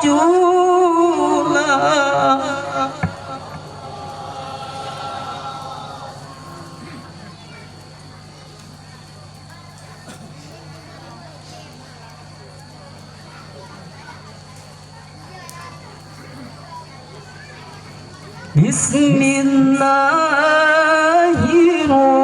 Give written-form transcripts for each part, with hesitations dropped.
رجلا بسم الله الرحمن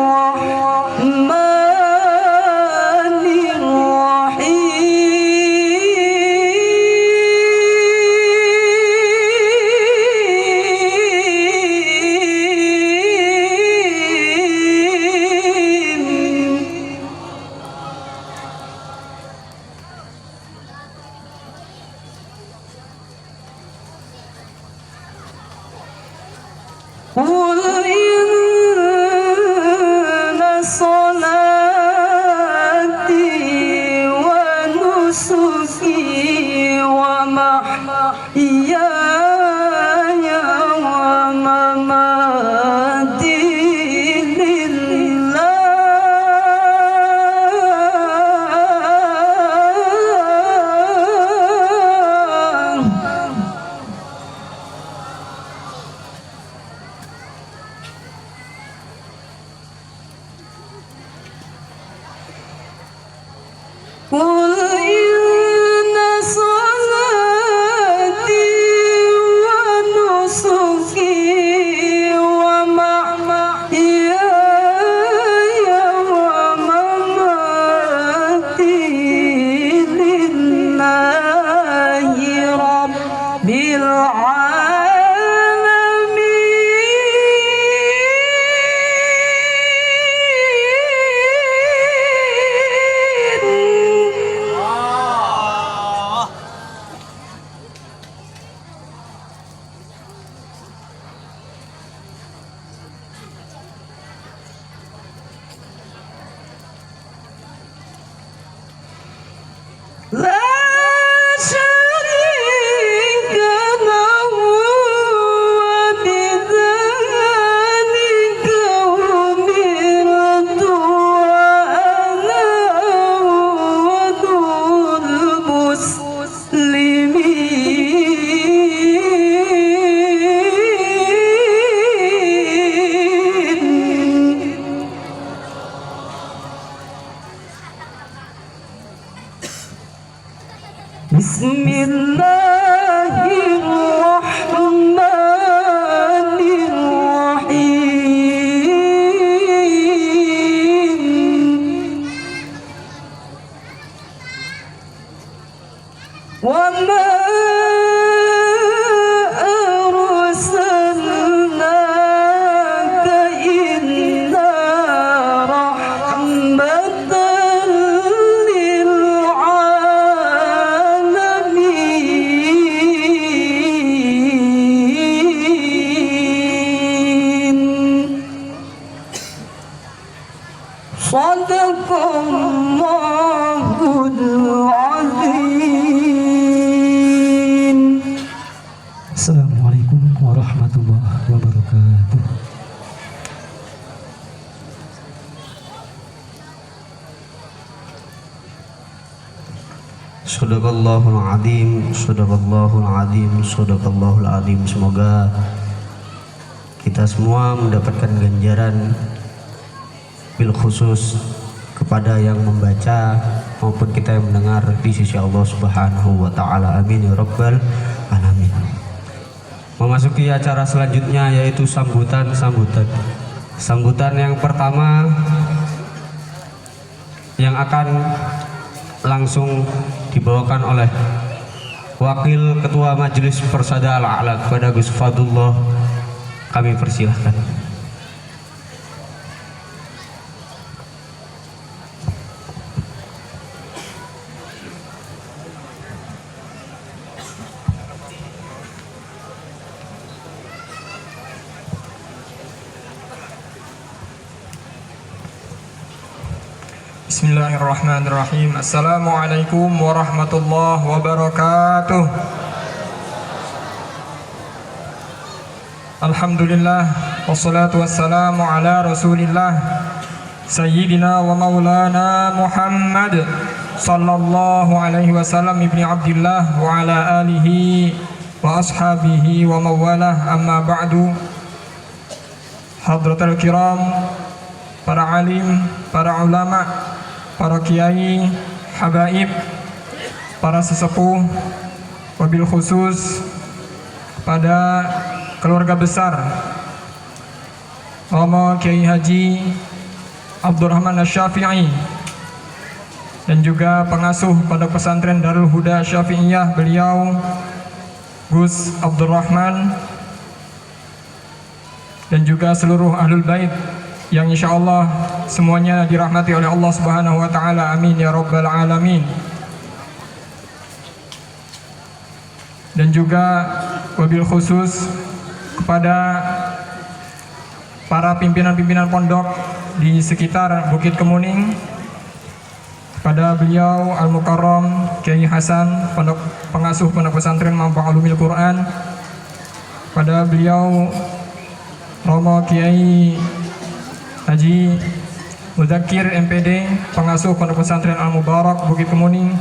قل إن صلاتي ونسكي ومحياي ومماتي قل إن صلاتي ونسكي ومحياي ومماتي لله رب لا شريك له وبذلك أمرت وأنا أول المسلمين بسم الله الرحمن الرحيم وما أرسلناك إلا رحمة صدق الله العظيم. Assalamualaikum warahmatullahi wabarakatuh. Sadaqallahul azim, sadaqallahul azim, sadaqallahul azim. Semoga kita semua mendapatkan ganjaran bil khusus kepada yang membaca maupun kita yang mendengar di sisi Allah Subhanahu wa taala. Amin ya rabbal alamin. Memasuki acara selanjutnya yaitu sambutan yang pertama yang akan langsung dibawakan oleh Wakil Ketua Majelis Persada Al-A'la kepada Gus Fadullah. Kami persilahkan. Bismillahirrahmanirrahim. Assalamualaikum warahmatullahi wabarakatuh. Alhamdulillah wassalatu wassalamu ala Rasulillah Sayyidina wa maulana Muhammad sallallahu alaihi wasallam ibni Abdillah wa ala alihi wa ashabihi wa mawalah, amma ba'du. Hadratul kiram, para alim, para ulama, para kiai, habaib, para sesepuh, wabil khusus pada keluarga besar Romo Kiai Haji Abdurrahman Asy-Syafi'i dan juga pengasuh Pondok Pesantren Darul Huda Syafi'iyah, beliau Gus Abdurrahman, dan juga seluruh ahlul bait yang insyaallah semuanya dirahmati oleh Allah Subhanahu wa taala. Amin ya rabbal alamin. Dan juga wabil khusus kepada para pimpinan-pimpinan pondok di sekitar Bukit Kemuning, kepada beliau Al-Mukarram Kiai Hasan, pengasuh Pondok Pesantren Manfa Ulumil Quran, pada beliau Romo Kiai Haji Muzakir MPD, pengasuh Pondok Pesantren Al-Mubarak Bukit Kemuning,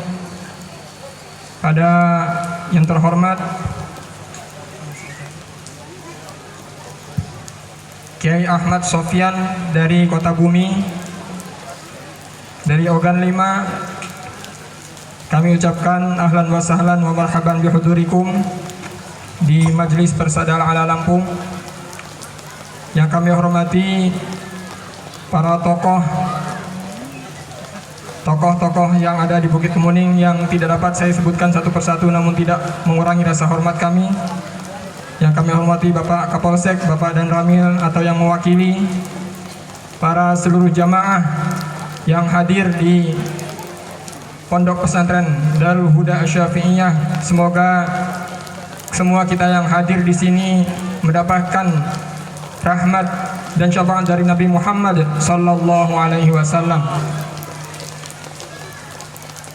pada yang terhormat Kiai Ahmad Sofyan dari Kota Bumi, dari Ogan 5, kami ucapkan ahlan wa sahlan wa marhaban bihudurikum di Majelis Persada Al-A'la Lampung. Yang kami hormati para tokoh-tokoh yang ada di Bukit Kemuning yang tidak dapat saya sebutkan satu persatu, namun tidak mengurangi rasa hormat kami. Yang kami hormati Bapak Kapolsek, Bapak Dan Ramil, atau yang mewakili para seluruh jamaah yang hadir di Pondok Pesantren Darul Huda Syafi'iyah. Semoga semua kita yang hadir di sini mendapatkan rahmat dan syafaat dari Nabi Muhammad sallallahu alaihi wasallam.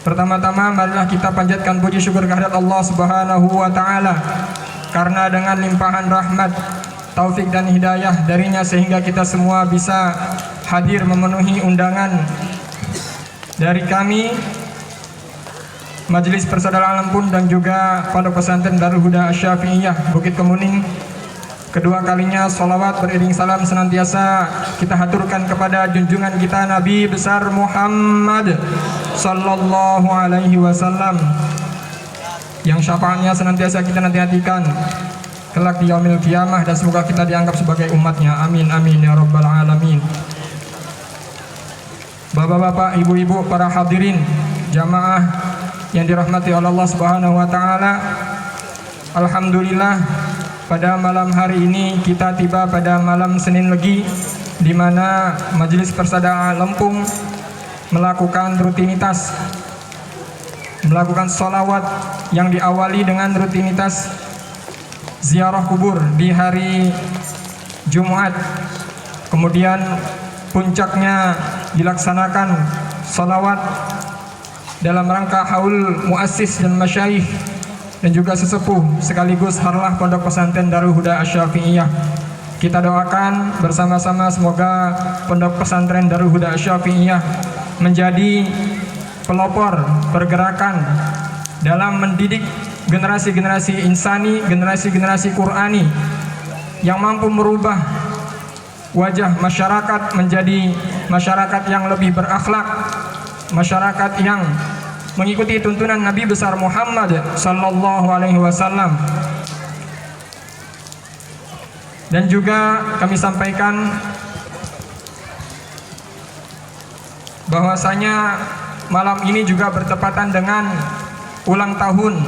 Pertama-tama marilah kita panjatkan puji syukur kehadirat Allah Subhanahu wa taala, karena dengan limpahan rahmat, taufik dan hidayah darinya sehingga kita semua bisa hadir memenuhi undangan dari kami Majelis Persada Lampung dan juga Pondok Pesantren Darul Huda Syafi'iyah Bukit Kemuning. Kedua kalinya salawat beriring salam senantiasa kita haturkan kepada junjungan kita Nabi besar Muhammad sallallahu alaihi wasallam, yang syafaatnya senantiasa kita nanti-nantikan kelak di yaumil qiyamah, dan semoga kita dianggap sebagai umatnya. Amin amin ya rabbal alamin. Bapak-bapak, ibu-ibu, para hadirin jamaah yang dirahmati oleh Allah Subhanahu wa taala, alhamdulillah pada malam hari ini kita tiba pada malam Senin Legi, di mana Majelis Persada Lampung melakukan rutinitas, melakukan sholawat yang diawali dengan rutinitas ziarah kubur di hari Jumat. Kemudian puncaknya dilaksanakan sholawat dalam rangka haul muassis dan masyayikh dan juga sesepuh sekaligus harlah Pondok Pesantren Darul Huda Syafi'iyah. Kita doakan bersama-sama semoga Pondok Pesantren Darul Huda Syafi'iyah menjadi pelopor pergerakan dalam mendidik generasi-generasi insani, generasi-generasi Qur'ani yang mampu merubah wajah masyarakat menjadi masyarakat yang lebih berakhlak, masyarakat yang mengikuti tuntunan Nabi besar Muhammad sallallahu alaihi wasallam. Dan juga kami sampaikan bahwasanya malam ini juga bertepatan dengan ulang tahun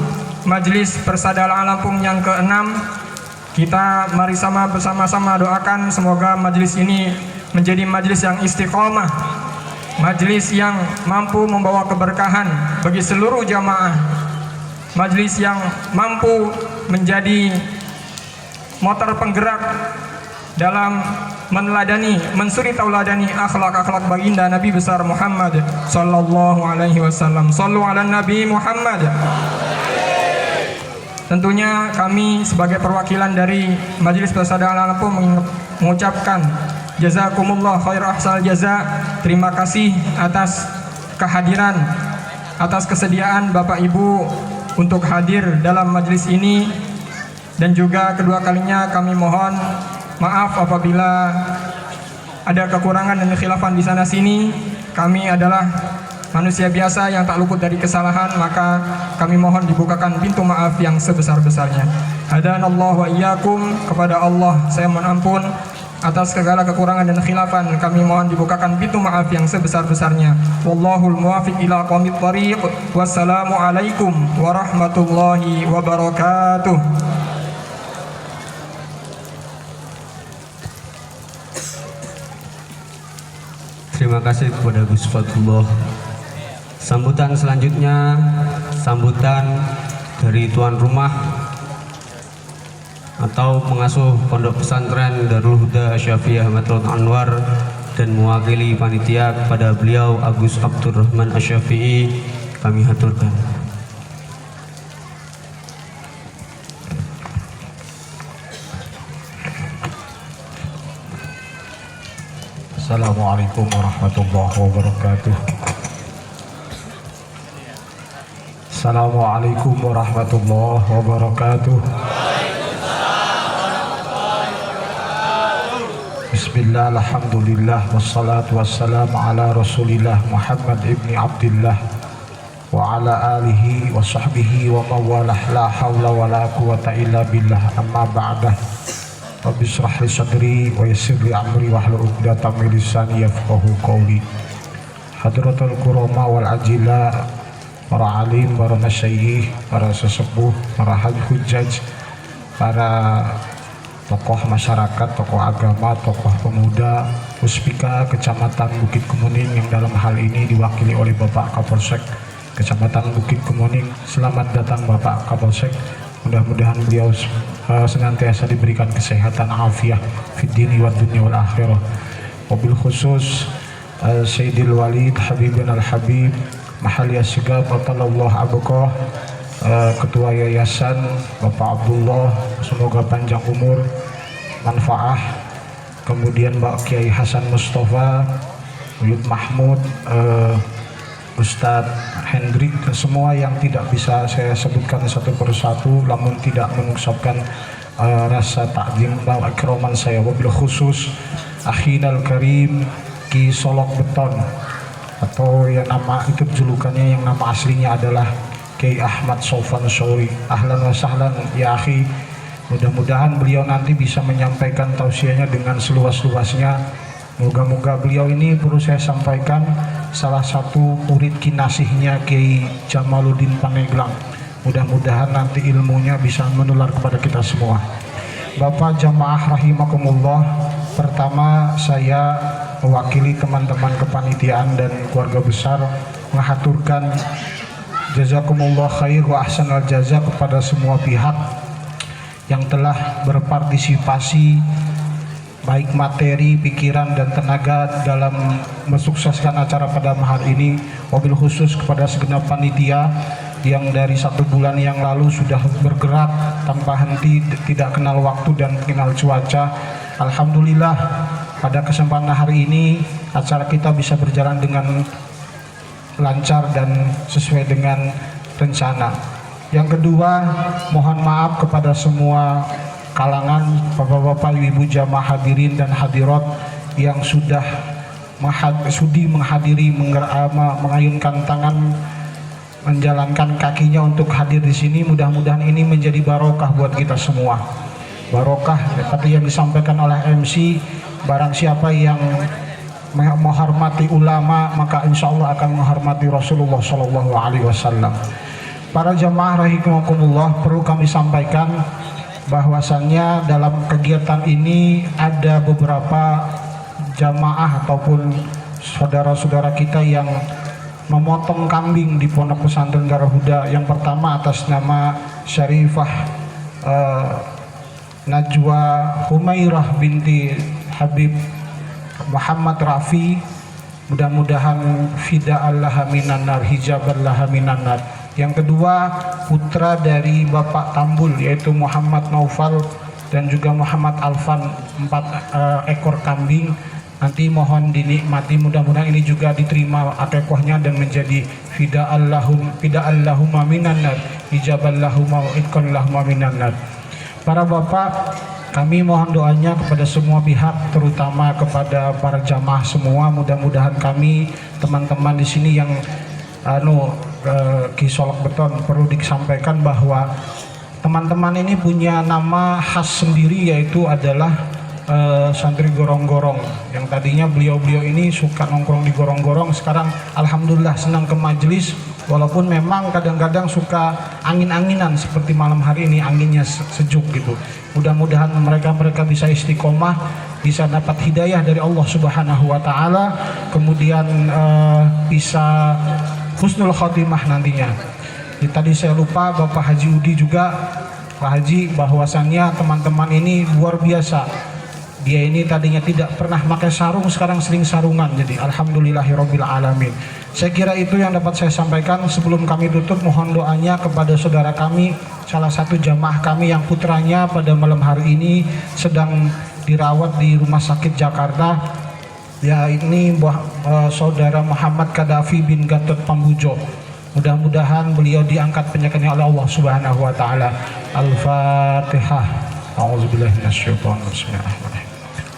Majelis Persada Al-A'la Lampung yang ke-6. Kita mari bersama-sama doakan semoga majelis ini menjadi majelis yang istiqomah, majelis yang mampu membawa keberkahan bagi seluruh jamaah, majelis yang mampu menjadi motor penggerak dalam meneladani, mensuri tauladani akhlak-akhlak baginda Nabi besar Muhammad sallallahu alaihi wasallam. Shallu ala Nabi Muhammad. Tentunya kami sebagai perwakilan dari Majelis Persada Al-A'la Lampung mengucapkan jazakumullah khair ahsal jaza. Terima kasih atas kehadiran atas kesediaan Bapak Ibu untuk hadir dalam majelis ini, dan juga kedua kalinya kami mohon maaf apabila ada kekurangan dan kekhilafan di sana sini. Kami adalah manusia biasa yang tak luput dari kesalahan, maka kami mohon dibukakan pintu maaf yang sebesar-besarnya. Hadanallahu wa iyyakum, kepada Allah saya mohon ampun atas segala kekurangan dan khilafan. Kami mohon dibukakan pintu maaf yang sebesar-besarnya. Wallahul muwaffiq ila aqwamit thariq. Wassalamu alaikum warahmatullahi wabarakatuh. Terima kasih kepada Gus Fatullah. Sambutan selanjutnya, sambutan dari tuan rumah atau pengasuh Pondok Pesantren Darul Huda Asy-Syafi'iyah Matlon Anwar dan mewakili panitia kepada beliau Agus Abdurrahman Asy-Syafi'i kami haturkan. Assalamualaikum warahmatullahi wabarakatuh. Assalamualaikum warahmatullahi wabarakatuh. Bismillah, alhamdulillah, wassalatu wassalamu ala rasulillah Muhammad ibni Abdillah wa ala alihi wa sahbihi wa mawalah, la hawla wa la quwata illa billah, amma ba'dah. Rabbi shrah li sadri wa yassir li amri wahlul 'uqdatam min lisani yafqahu qawli. Hadratul kurama wal ajila, para alim, para masyayikh, para sesepuh, para hujjaj, para tokoh masyarakat, tokoh agama, tokoh pemuda, Puspika Kecamatan Bukit Kemuning yang dalam hal ini diwakili oleh Bapak Kapolsek Kecamatan Bukit Kemuning. Selamat datang Bapak Kapolsek. Mudah-mudahan beliau senantiasa diberikan kesehatan afiah fid dini wad dunya wal akhirah. Wabil khusus Sayyidil Walid Habibin Al-Habib Mahali As-Sigab Atallah Abqah, Ketua Yayasan Bapak Abdullah, semoga panjang umur, manfaah. Kemudian Mbak Kiai Hasan Mustafa, Yud Mahmud, Ustadz Hendrik, dan semua yang tidak bisa saya sebutkan satu persatu, namun tidak mengucapkan rasa takdim dan akraman saya. Wabil khusus Akhinal Karim Ki Solok Beton, atau yang nama itu julukannya, yang nama aslinya adalah Kiai Ahmad Sofan Syauri. Ahlan wa sahlan ya akhi. Mudah-mudahan beliau nanti bisa menyampaikan tausiahnya dengan seluas-luasnya. Moga-moga beliau ini, perlu saya sampaikan, salah satu murid kinasihnya Kiai Jamaluddin Paneglang. Mudah-mudahan nanti ilmunya bisa menular kepada kita semua. Bapak jamaah rahimakumullah, pertama saya mewakili teman-teman kepanitiaan dan keluarga besar mengaturkan jazakumullah khair wa ahsanal jaza kepada semua pihak yang telah berpartisipasi baik materi, pikiran, dan tenaga dalam mensukseskan acara pada hari ini. Wabil khusus kepada segenap panitia yang dari 1 bulan yang lalu sudah bergerak tanpa henti, tidak kenal waktu dan kenal cuaca. Alhamdulillah pada kesempatan hari ini acara kita bisa berjalan dengan lancar dan sesuai dengan rencana. Yang kedua, mohon maaf kepada semua kalangan, bapak-bapak, ibu jamaah hadirin dan hadirat yang sudah sudi menghadiri, mengayunkan tangan, menjalankan kakinya untuk hadir di sini. Mudah-mudahan ini menjadi barokah buat kita semua. Barokah seperti yang disampaikan oleh MC, barang siapa yang menghormati ulama maka insya Allah akan menghormati Rasulullah SAW. Para jamaah rahimakumullah, perlu kami sampaikan bahwasannya dalam kegiatan ini ada beberapa jamaah ataupun saudara-saudara kita yang memotong kambing di Pondok Pesantren Darul Huda. Yang pertama atas nama Syarifah Najwa Humairah binti Habib Muhammad Rafi, mudah-mudahan fida'allaha minan nar, hijaballaha minan nar. Yang kedua, putra dari Bapak Tambul yaitu Muhammad Naufal dan juga Muhammad Alfan, 4 ekor kambing. nanti mohon dinikmati, mudah-mudahan ini juga diterima akikahnya dan menjadi fida'al lahum minan nar, ijabal lahum wa itqan lahum minan nar. Para bapak, kami mohon doanya kepada semua pihak, terutama kepada para jamaah semua. Mudah-mudahan kami teman-teman di sini yang kisolok beton, perlu disampaikan bahwa teman-teman ini punya nama khas sendiri, yaitu adalah santri gorong-gorong. Yang tadinya beliau-beliau ini suka nongkrong di gorong-gorong, sekarang alhamdulillah senang ke majelis, walaupun memang kadang-kadang suka angin-anginan seperti malam hari ini, anginnya sejuk gitu. Mudah-mudahan mereka bisa istiqomah, bisa dapat hidayah dari Allah Subhanahu wa taala, kemudian bisa husnul khotimah nantinya. Tadi saya lupa, Bapak Haji Udi juga, Pak Haji, bahwasannya teman-teman ini luar biasa. Dia ini tadinya tidak pernah pakai sarung, sekarang sering sarungan. Jadi alhamdulillahirabbil alamin. Saya kira itu yang dapat saya sampaikan. Sebelum kami tutup, mohon doanya kepada saudara kami, salah satu jamaah kami yang putranya pada malam hari ini sedang dirawat di Rumah Sakit Jakarta. Ya, ini saudara Muhammad Kadafi bin Gatot Pambujo. Mudah-mudahan beliau diangkat penyakitnya oleh Allah Subhanahu wa taala. Al-Fatihah. A'udzubillahi minasyaitonir rajim.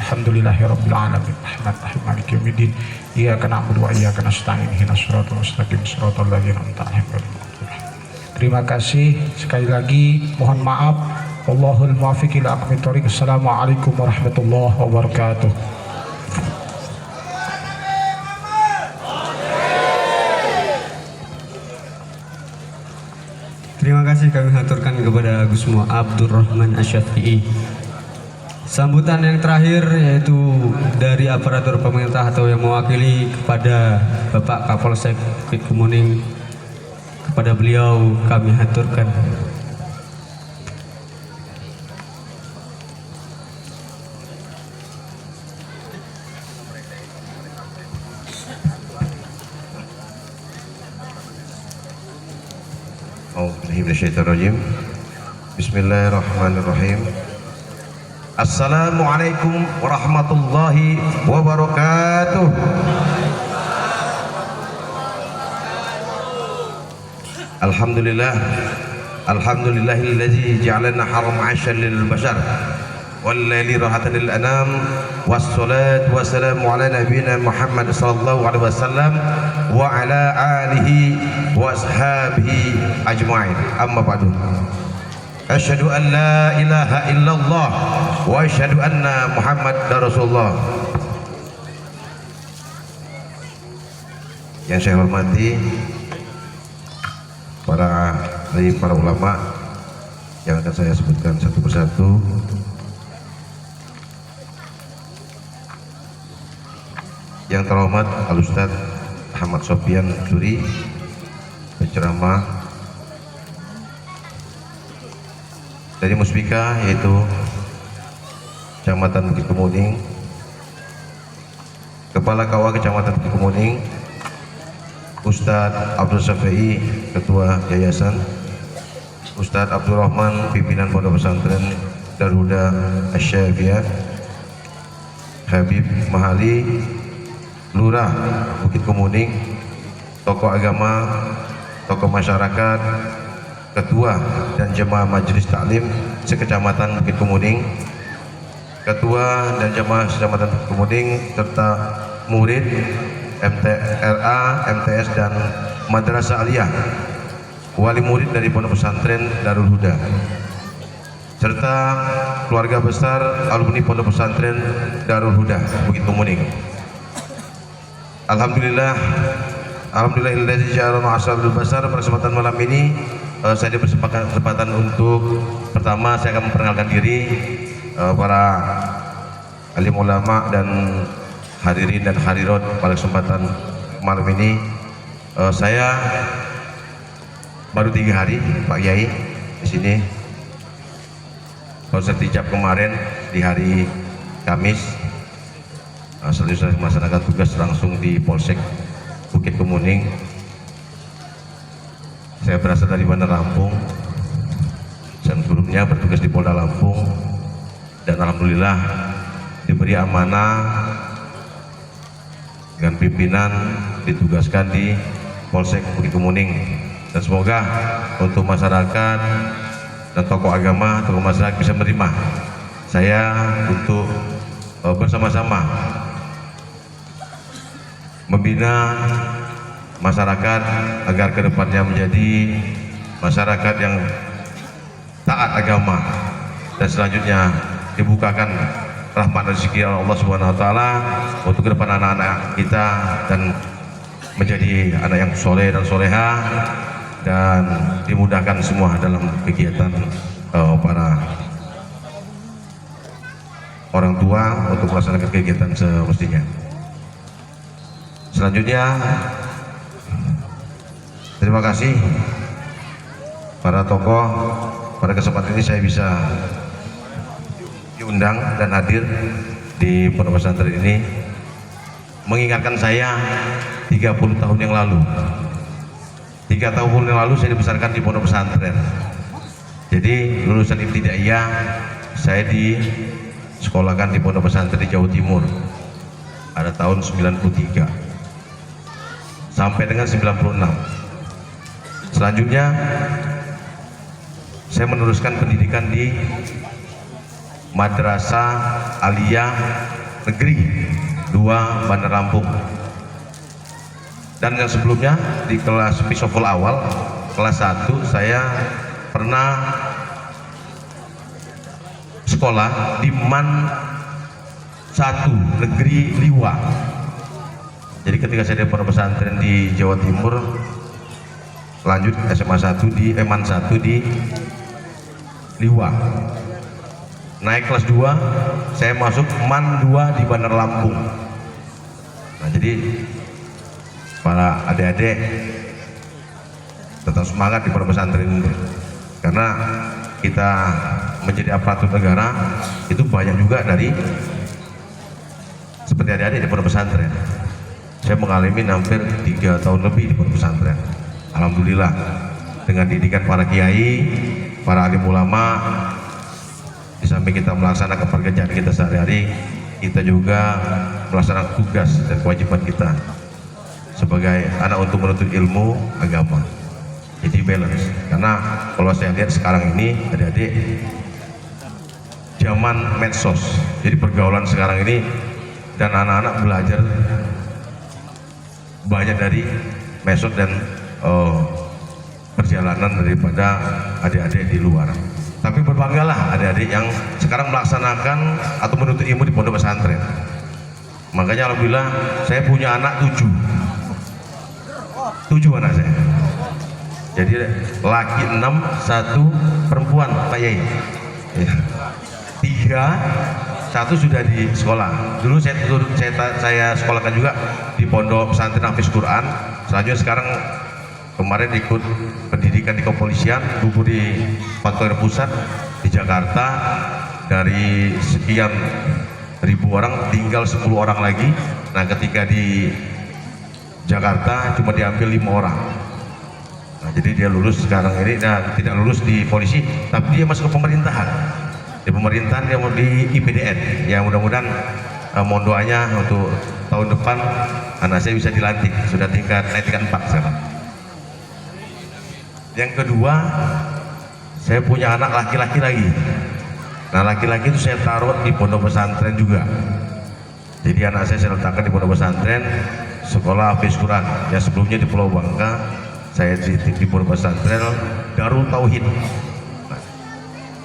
Alhamdulillahirabbil alamin. Arrahmanirrahim. Maliki yaumiddin. Iyyaka na'budu wa iyyaka nasta'in. Ihdinas siratal mustaqim. Shiratal ladzina an'amta 'alaihim. Terima kasih sekali lagi. Mohon maaf. Wallahul muwaffiq ila aqwamit thoriq. Assalamualaikum warahmatullahi wabarakatuh. Terima kasih kami haturkan kepada Gus Abdurrahman Asy-Syafi'i. Sambutan yang terakhir yaitu dari aparatur pemerintah atau yang mewakili kepada Bapak Kapolsek Bukit Kemuning. Kepada beliau kami haturkan. A'udzubillahiminasyaitonirrajim. Bismillahirrahmanirrahim. Assalamualaikum warahmatullahi wabarakatuh. Alhamdulillahilladzi ja'alana haram 'ashan lil bashar wal laili rahatan lil anam, wassalatu wassalamu ala nabiyyina Muhammad sallallahu alaihi wasallam wa ala alihi wa ashabihi ajma'in. Amma ba'du. Asyhadu an la ilaha illallah wa asyhadu anna Muhammadar Rasulullah. Yang saya hormati para ulama yang akan saya sebutkan satu persatu. Yang terhormat Al-Ustaz Ahmad Sofyan Juri, penceramah dari Muspika, yaitu Kecamatan Bukit Kemuning, Kepala KUA Kecamatan Bukit Kemuning, Ustadz Abdul Syafi'i, Ketua Yayasan, Ustadz Abdul Rahman, Pimpinan Pondok Pesantren Darul Huda Asy-Syafi'iyah, Habib Mahali, Lurah Bukit Kemuning, tokoh agama, tokoh masyarakat, Ketua dan Jemaah Majelis Taklim Sekecamatan Bukit Kemuning, Ketua dan Jemaah Sekecamatan Bukit Kemuning, serta murid MTRA, MTS dan Madrasah Aliyah, wali murid dari Pondok Pesantren Darul Huda, serta keluarga besar alumni Pondok Pesantren Darul Huda Bukit Kemuning. Alhamdulillahilladzi ja'alana ashabul basar. Pada kesempatan malam ini saya diberi kesempatan untuk pertama saya akan memperkenalkan diri para alim ulama dan hadirin dan hadirat pada kesempatan malam ini. Saya baru 3 hari Pak Kiai di sini. Baru sertijab kemarin di hari Kamis. Setelah saya melaksanakan tugas langsung di Polsek Bukit Kemuning. Saya berasal dari Bandar Lampung dan sebelumnya bertugas di Polda Lampung, dan alhamdulillah diberi amanah dengan pimpinan ditugaskan di Polsek Bukit Kemuning, dan semoga untuk masyarakat dan tokoh agama, tokoh masyarakat bisa menerima saya untuk bersama-sama membina masyarakat agar kedepannya menjadi masyarakat yang taat agama, dan selanjutnya dibukakan rahmat rezeki Allah Subhanahu wa taala untuk ke depan anak-anak kita, dan menjadi anak yang soleh dan soleha, dan dimudahkan semua dalam kegiatan para orang tua untuk melaksanakan kegiatan semestinya. Selanjutnya, terima kasih para tokoh. Pada kesempatan ini saya bisa diundang dan hadir di pondok pesantren ini, mengingatkan saya 30 tahun yang lalu. 3 tahun yang lalu saya dibesarkan di pondok pesantren. Jadi lulusan ibtidaiyah saya disekolahkan di pondok pesantren di Jawa Timur pada tahun 93 sampai dengan 96. Selanjutnya saya meneruskan pendidikan di Madrasah Aliyah Negeri 2 Bandar Lampung, dan yang sebelumnya di kelas Pisoful awal kelas 1 saya pernah sekolah di MAN 1 Negeri Liwa. Jadi ketika saya di pondok pesantren di Jawa Timur, lanjut SMA 1 di MAN 1 di Liwa. Naik kelas 2 saya masuk MAN 2 di Bandar Lampung. Nah, jadi para adik-adik tetap semangat di pondok pesantren ini, karena kita menjadi aparatur negara itu banyak juga dari seperti adik-adik di pondok pesantren. Saya mengalami hampir 3 tahun lebih di pondok pesantren. Alhamdulillah, dengan didikan para kiai, para alim ulama, di samping kita melaksanakan pekerjaan kita sehari-hari, kita juga melaksanakan tugas dan kewajiban kita sebagai anak untuk menuntut ilmu agama. Jadi balance, karena kalau saya lihat sekarang ini adik-adik zaman medsos, jadi pergaulan sekarang ini, dan anak-anak belajar banyak dari medsos dan perjalanan daripada adik-adik di luar. Tapi berbanggalah adik-adik yang sekarang melaksanakan atau menuntut ilmu di pondok pesantren. Makanya alhamdulillah saya punya anak 7 anak saya. Jadi laki 6, 1 perempuan, Pak Yai. 3, 1 sudah di sekolah. Dulu saya sekolahkan juga di pondok pesantren Hafiz Quran. Selanjutnya sekarang kemarin ikut pendidikan di kepolisian, gugur di Kantor Pusat di Jakarta. Dari sekian ribu orang tinggal 10 orang lagi. Nah, ketika di Jakarta cuma diambil 5 orang. Nah, jadi dia lulus sekarang ini, nah, tidak lulus di polisi, tapi dia masuk ke pemerintahan. Di pemerintahan dia mau di IPDN. Ya mudah-mudahan mohon doanya untuk tahun depan anak saya bisa dilantik, sudah naik tingkat 4 sekarang. Yang kedua, saya punya anak laki-laki lagi. Nah, laki-laki itu saya taruh di pondok pesantren juga. Jadi anak saya letakkan di pondok pesantren sekolah Hafiz Quran. Ya sebelumnya di Pulau Bangka, saya di pondok pesantren Darul Tauhid. Nah,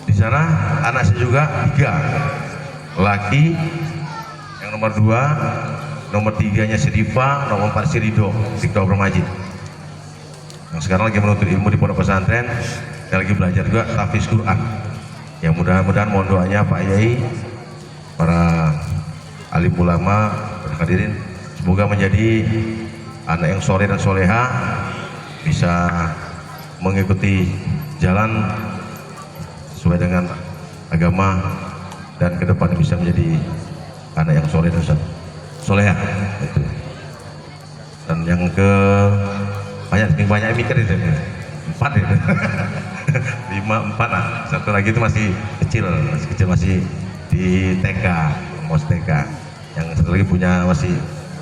di sana anak saya juga 3 laki, yang nomor 2, nomor 3-nya Sidifa, nomor 4 Sirido di Kabupaten Majid. Yang sekarang lagi menuntut ilmu di pondok pesantren, dan lagi belajar juga tahfiz Quran. Ya mudah-mudahan mohon doanya Pak Yai, para alim ulama, hadirin, semoga menjadi anak yang soleh dan soleha, bisa mengikuti jalan sesuai dengan agama, dan ke depan bisa menjadi anak yang soleh dan soleha. Dan yang ke banyak mikir itu 4 ya. 5, 4 lah. Satu lagi itu masih kecil masih di TK, mos TK. Yang satu lagi punya masih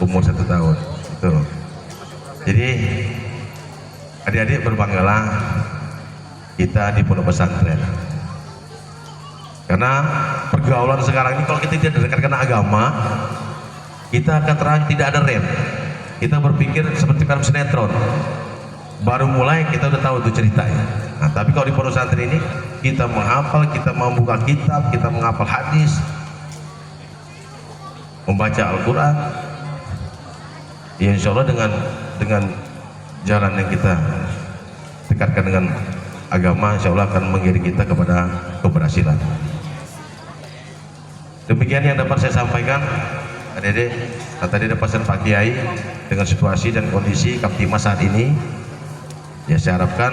umur 1 tahun. Itu. Jadi adik-adik berbanggalah kita di pondok pesantren. Karena pergaulan sekarang ini kalau kita tidak dekatkan agama, kita akan terang tidak ada rem. Kita berpikir seperti film sinetron. Baru mulai kita udah tahu itu ceritanya. Nah, tapi kalau di pondok pesantren ini kita menghafal, kita membuka kitab, kita menghafal hadis, membaca Al-Quran. Ya insya Allah dengan jalan yang kita dekatkan dengan agama, insya Allah akan mengiring kita kepada keberhasilan. Demikian yang dapat saya sampaikan, adik-adik. Nah, tadi ada pesan Pak Kiai dengan situasi dan kondisi Kamtimas saat ini. Ya saya harapkan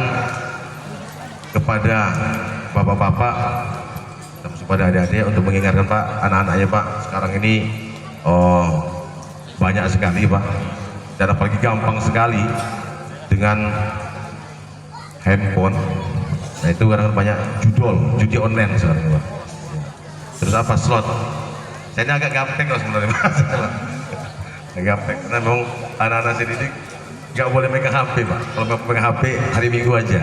kepada bapak-bapak dan kepada adik-adik untuk mengingatkan Pak, anak-anaknya Pak, sekarang ini banyak sekali Pak, dan apalagi gampang sekali dengan handphone. Nah itu kadang banyak judi online sekarang Pak. Terus apa, slot. Saya ini agak gaptek loh sebenarnya Mas. Agak gaptek karena memang anak-anak sini nggak boleh megang HP Pak. Kalau megang HP hari Minggu aja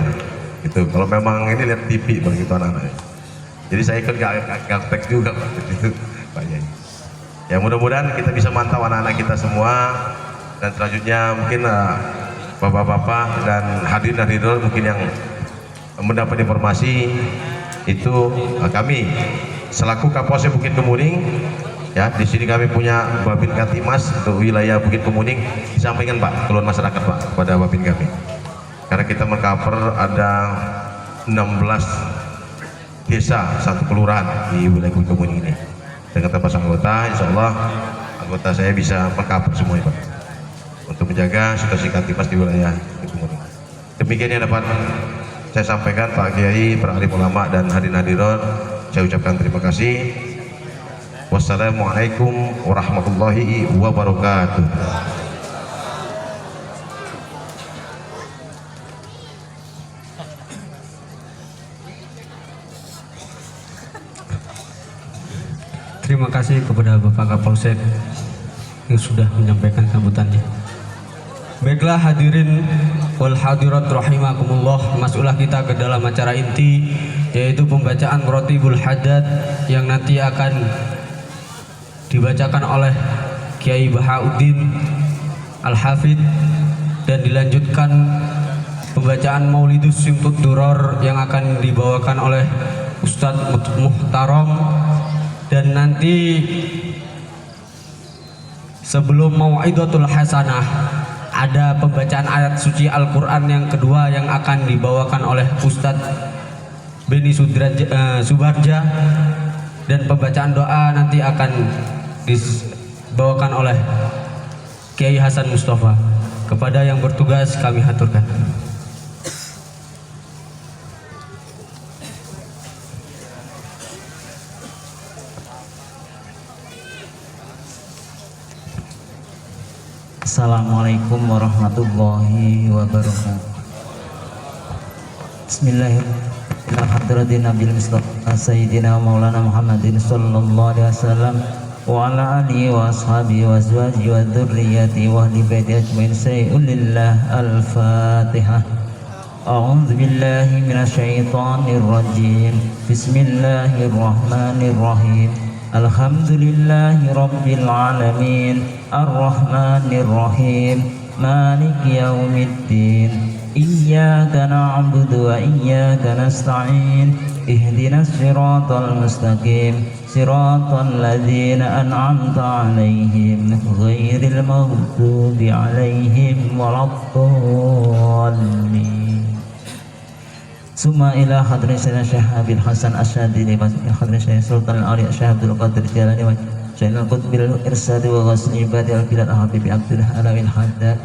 gitu. Kalau memang ini lihat TV begitu anak-anaknya. Jadi saya ikut gaptek juga Pak. Gitu Pak Yai. Ya mudah-mudahan kita bisa mantau anak-anak kita semua, dan selanjutnya mungkin bapak-bapak dan hadirin mungkin yang mendapat informasi itu kami selaku Kapolsek Bukit Kemuning, ya di sini kami punya Babin Katimas untuk wilayah Bukit Kemuning, disampaikan Pak keluhan masyarakat Pak kepada Babin kami, karena kita mengcover ada 16 desa satu kelurahan di wilayah Bukit Kemuning ini. Dengan tambah anggota, insya Allah anggota saya bisa mengcover semuanya Pak, untuk menjaga situasi Katimas di wilayah Bukit Kemuning. Demikian yang dapat saya sampaikan Pak Kiai, para alim ulama dan hadirin. Saya ucapkan terima kasih. Wassalamualaikum warahmatullahi wabarakatuh. Terima kasih kepada Bapak Kapolsek yang sudah menyampaikan sambutannya. Baiklah hadirin wal hadirat rahimakumullah, masuklah kita ke dalam acara inti, yaitu pembacaan Rotibul Haddad yang nanti akan dibacakan oleh Kiai Bahauddin Al-Hafidh, dan dilanjutkan pembacaan Maulidus Simtud Duror yang akan dibawakan oleh Ustadz Muhtaram. Dan nanti sebelum Mau'idatul Hasanah ada pembacaan ayat suci Al-Quran yang kedua yang akan dibawakan oleh Ustadz Beni Subarja, dan pembacaan doa nanti akan dibawakan oleh Kiai Hasan Mustafa. Kepada yang bertugas kami haturkan. Assalamualaikum warahmatullahi wabarakatuh. Bismillahirrahmanirrahim. Nabil Mustafa Sayyidina Maulana Muhammadin sallallahu alaihi wasallam wa ala alihi wa ashabihi wa azwajihi wa dzurriyyati wa ahli baiti ajmain. Sayyidillah al-Fatihah. A'udzu billahi minasyaitonir rajim. Bismillahirrahmanirrahim. Alhamdulillahi rabbil alamin, ar-rahmanir rahim, maliki yaumiddin. Iyyaka na'budu wa iyyaka nasta'in. Ihdinas siratal mustaqim, siratal ladzina an'amta 'alaihim ghairil maghdubi 'alaihim waladdallin. Summa ila hadrin sayyidina Syekh Abil Hasan Asyadili wa hadrin Syekh Sultan Al-Awliya Syekh Abdul Qadir Jalani wa Syekh Al-Qutbil Irsadi wa Ghasli Ibadi Al-Bilad Al-Habibi Abdul Alawil Haddad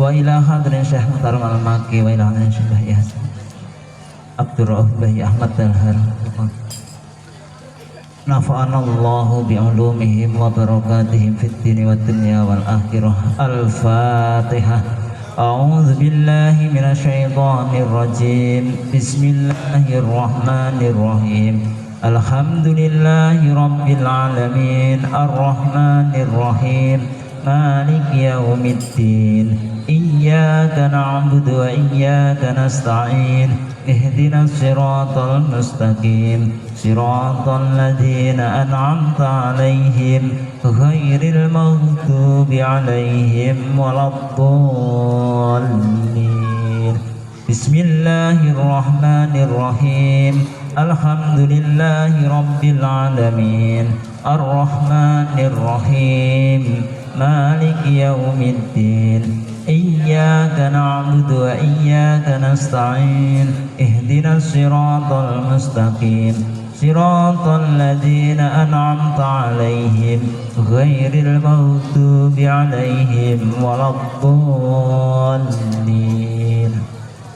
wa ila hadrin Syekh Muhtaram Al-Maki wa ila hadrin Syekh Bahya Hasan Abdul Rauf Bahya Ahmad Al-Har. Nafa'ana Allahu bi'ulumihim wa barakatihim fid dini wad dunya wal akhirah. Al-Fatihah. A'udzu billahi minasyaitonir rajim. Bismillahirrahmanirrahim. الحمد لله رب العالمين الرحمن الرحيم مالك يوم الدين إياك نعبد وإياك نستعين اهدنا الصراط المستقيم صراط الذين أنعمت عليهم غير المغضوب عليهم ولا الضالين. بسم الله الرحمن الرحيم الحمد لله رب العالمين الرحمن الرحيم مالك يوم الدين إياك نعبد وإياك نستعين اهدنا الصراط المستقيم صراط الذين أنعمت عليهم غير المغضوب عليهم ولا الضالين.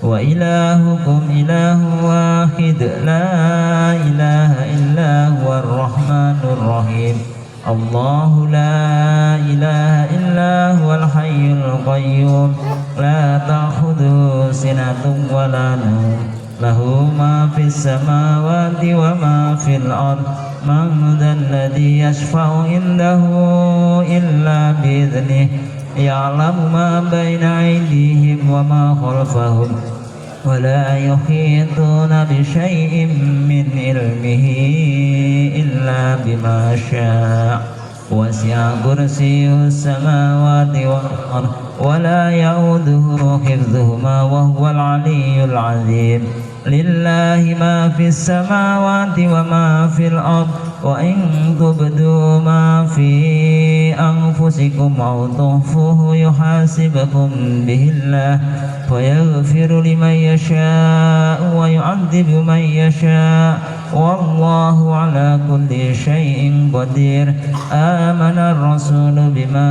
وإلهكم إله واحد لا إله إلا هو الرحمن الرحيم الله لا إله إلا هو الحي القيوم لا تأخذه سنة ولا نوم له ما في السماوات وما في الأرض من ذا الذي يشفع عنده إلا بإذنه يعلم ما بين أيديهم وما خلفهم ولا يحيطون بشيء من علمه إلا بما شاء وسع كرسيه السماوات والأرض ولا يؤوده حفظهما وهو العلي العظيم. لله ما في السماوات وما في الأرض وإن تبدوا ما في أنفسكم أو تخفوه يحاسبكم به الله فيغفر لمن يشاء ويعذب من يشاء والله على كل شيء قدير. آمن الرسول بما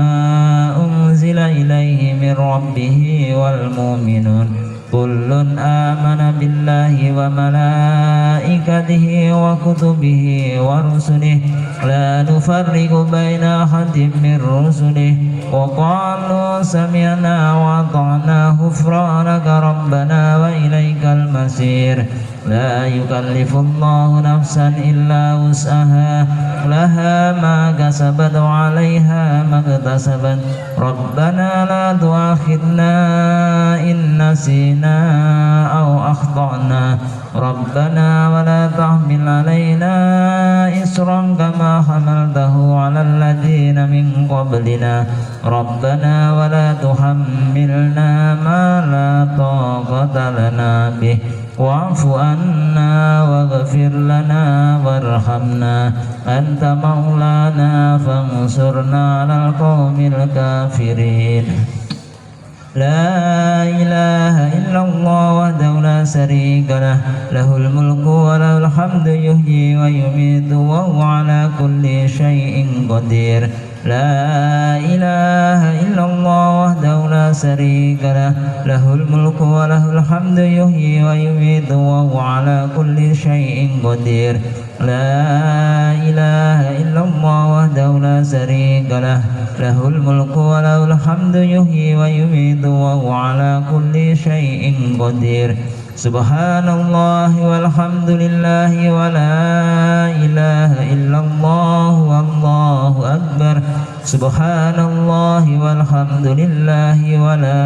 أنزل إليه من ربه والمؤمنون كل آمن بالله وملائكته وكتبه ورسله لا نفرق بين أحد من رسله وقالوا سمعنا وأطعنا غفرانك ربنا وإليك المصير. لا يكلف الله نفسا إلا وسعها لها ما كسبت وعليها ما اكتسبت ربنا لا تؤاخذنا إن نسينا أو أخطأنا ربنا ولا تحمل علينا إصرا كما حملته على الذين من قبلنا ربنا ولا تحملنا ما لا طاقة لنا به واعف عنا واغفر لنا وارحمنا أنت مولانا فانصرنا على القوم الكافرين. لا إله إلا الله وحده لا شريك له له الملك وله الحمد يحيي ويميت وهو على كل شيء قدير. لا إله إلا الله وحده لا شريك له له الملك وله الحمد يحيي ويميت وهو على كل شيء قدير. لا إله إلا الله وحده لا شريك له له الملك وله الحمد يحيي ويميت وهو على كل شيء قدير. سبحان الله والحمد لله ولا إله إلا الله والله أكبر. سبحان الله والحمد لله ولا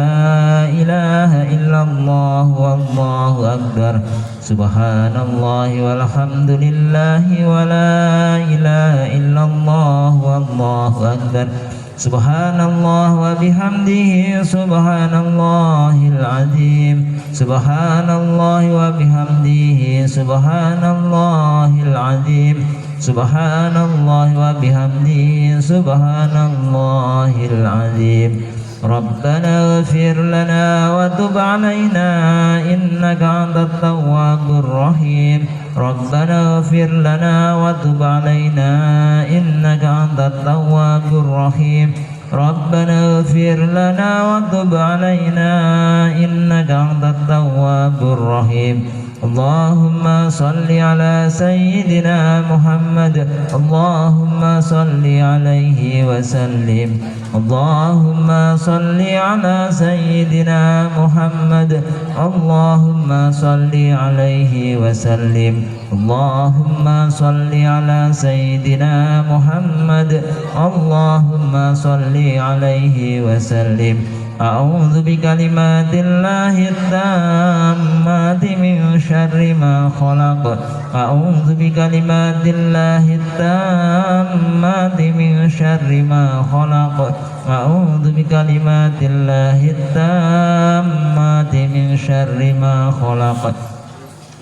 إله إلا الله والله أكبر. سبحان الله والحمد لله ولا إله إلا الله والله أكبر. سبحان الله وبحمده سبحان الله العظيم. سبحان الله وبحمده سبحان الله العظيم. سبحان الله وبحمده سبحان الله العظيم. ربنا اغفر لنا وتب علينا إنك أنت التواب الرحيم. ربنا اغفر لنا وتب علينا إنك أنت التواب الرحيم. ربنا اغفر لنا وتب علينا إنك أنت التواب الرحيم. اللهم صل على سيدنا محمد اللهم صل عليه وسلم اللهم صل على سيدنا محمد اللهم صل عليه وسلم اللهم صل على سيدنا محمد اللهم صل عليه وسلم أعوذ بكلمات الله التامات من شر ما خلق أعوذ بكلمات الله التامات من شر ما خلق أعوذ بكلمات الله التامات من شر ما خلق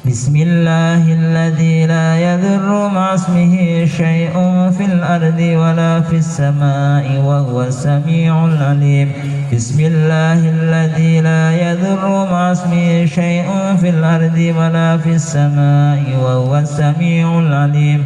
بسم الله الذي لا يضر مع اسمه شيء في الأرض ولا في السماء وهو السميع العليم بسم الله الذي لا يضر مع اسمه شيء في الأرض ولا في السماء وهو السميع العليم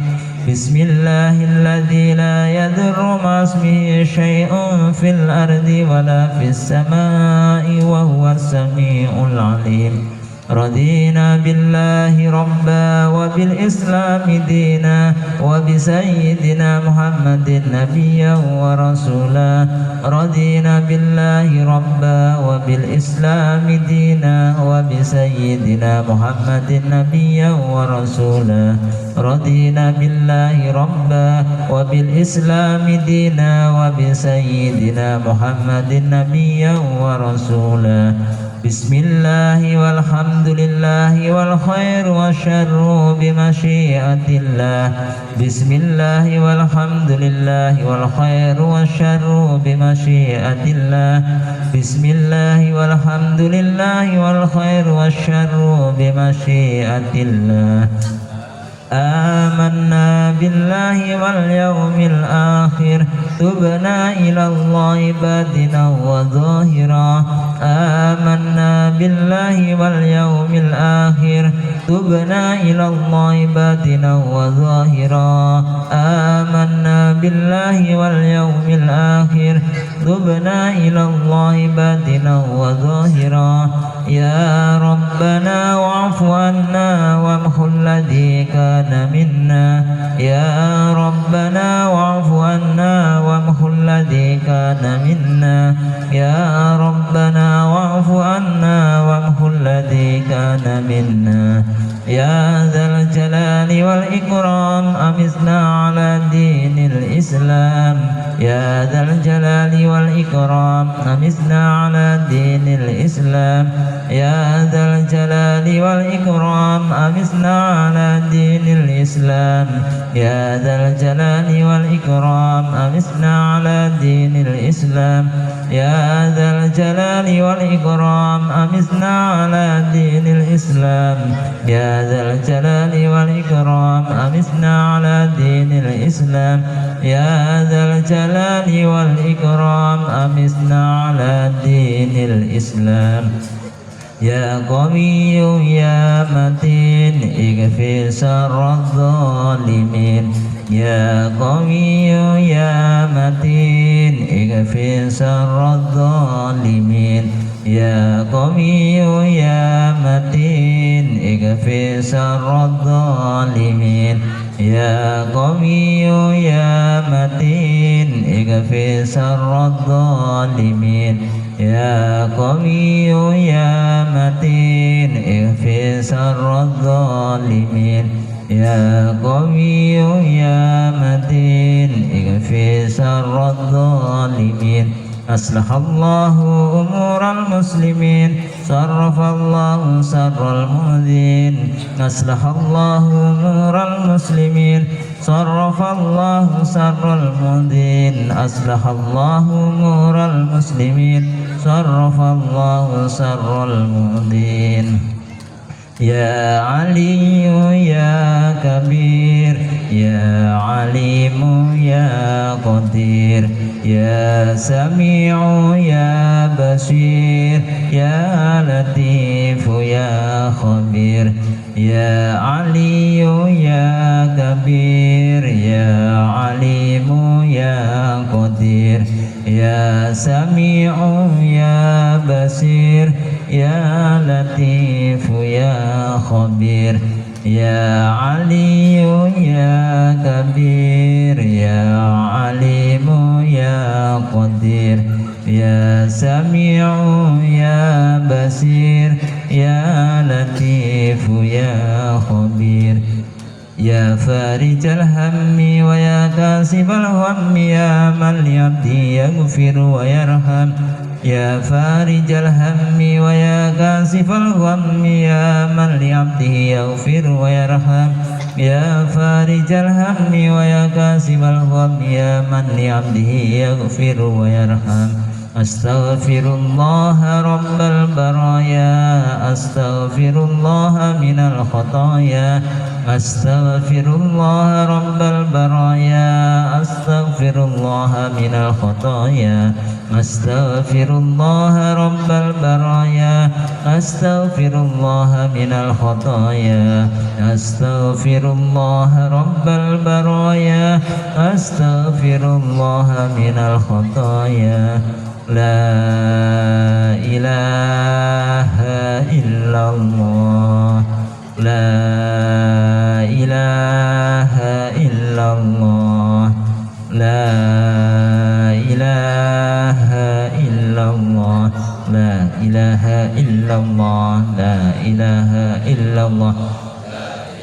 بسم الله الذي لا يضر مع اسمه شيء في الأرض ولا في السماء وهو السميع العليم رضينا بالله ربا وبالإسلام دينا وبسيدنا محمد نبيا ورسولا رضينا بالله ربا وبالإسلام دينا وبسيدنا محمد نبيا ورسولا رضينا بالله ربا وبالإسلام دينا وبسيدنا محمد نبيا ورسولا بسم الله والحمد لله والخير والشر بمشيئة الله بسم الله والحمد لله والخير والشر بمشيئة الله بسم الله والحمد لله والخير والشر بمشيئة الله آمنا بالله واليوم الآخر تبنا إلى الله باطنا وظاهرا آمنا بالله واليوم الآخر تبنا إلى الله باطنا وظاهرا آمنا بالله واليوم الآخر تبنا إلى الله باطنا وظاهرا يا ربنا واعف عنا وامحو الذي كان منا يا ربنا واعف عنا وامحو الذي كان منا يا ربنا واعف عنا وامحو الذي كان منا يا ذا الجلال والإكرام أمسنا على دين الإسلام يا ذا الجلال والإكرام أمسنا على دين الإسلام يا ذا الجلال والإكرام أمسنا على دين الإسلام يا ذا الجلال والإكرام أمسنا على دين الإسلام يا ذا الجلال والإكرام أمسنا على دين الإسلام يا ذا الجلال والإكرام أمسنا على دين الإسلام يا ذا الجلال والإكرام أمسنا على دين الإسلام يا قوي يا متين اكفي شر الظالمين يا قوي يا متين اكفي شر الظالمين يا قوي يا متين اكفي شر الظالمين يا قوي يا متين اكفي شر الظالمين يا قوي يا متين اكفي شر الظالمين يا قوي يا متين اكفي شر الظالمين أصلح الله أمور المسلمين صرف الله شر المؤذين أصلح الله أمور المسلمين صرف الله شر المؤذين أصلح الله أمور المسلمين صرف الله شر المؤذين يا علي يا كبير يا عليم يا قدير يا سميع يا بصير يا لطيف يا خبير يا علي يا كبير يا عليم يا قدير يا سميع يا بصير يا لطيف يا خبير يا علي يا كبير يا عليم يا قدير يا سميع يا بصير يا لطيف يا خبير يا فارج الهم ويا كاسب الهم يا من لعبده يغفر ويرحم يا فارج الهم ويا كاسب الهم يا من لعبده يغفر ويرحم يا فارج الهم ويا كاسب الهم يا من لعبده يغفر ويرحم أستغفر الله رب البرايا أستغفر الله من الخطايا أستغفر الله رب البرايا أستغفر الله من الخطايا أستغفر الله رب البرايا أستغفر الله من الخطايا أستغفر الله رب البرايا أستغفر الله من الخطايا لا إله إلا الله لا إله إلا الله لا إله إلا الله لا إله إلا الله لا إله إلا الله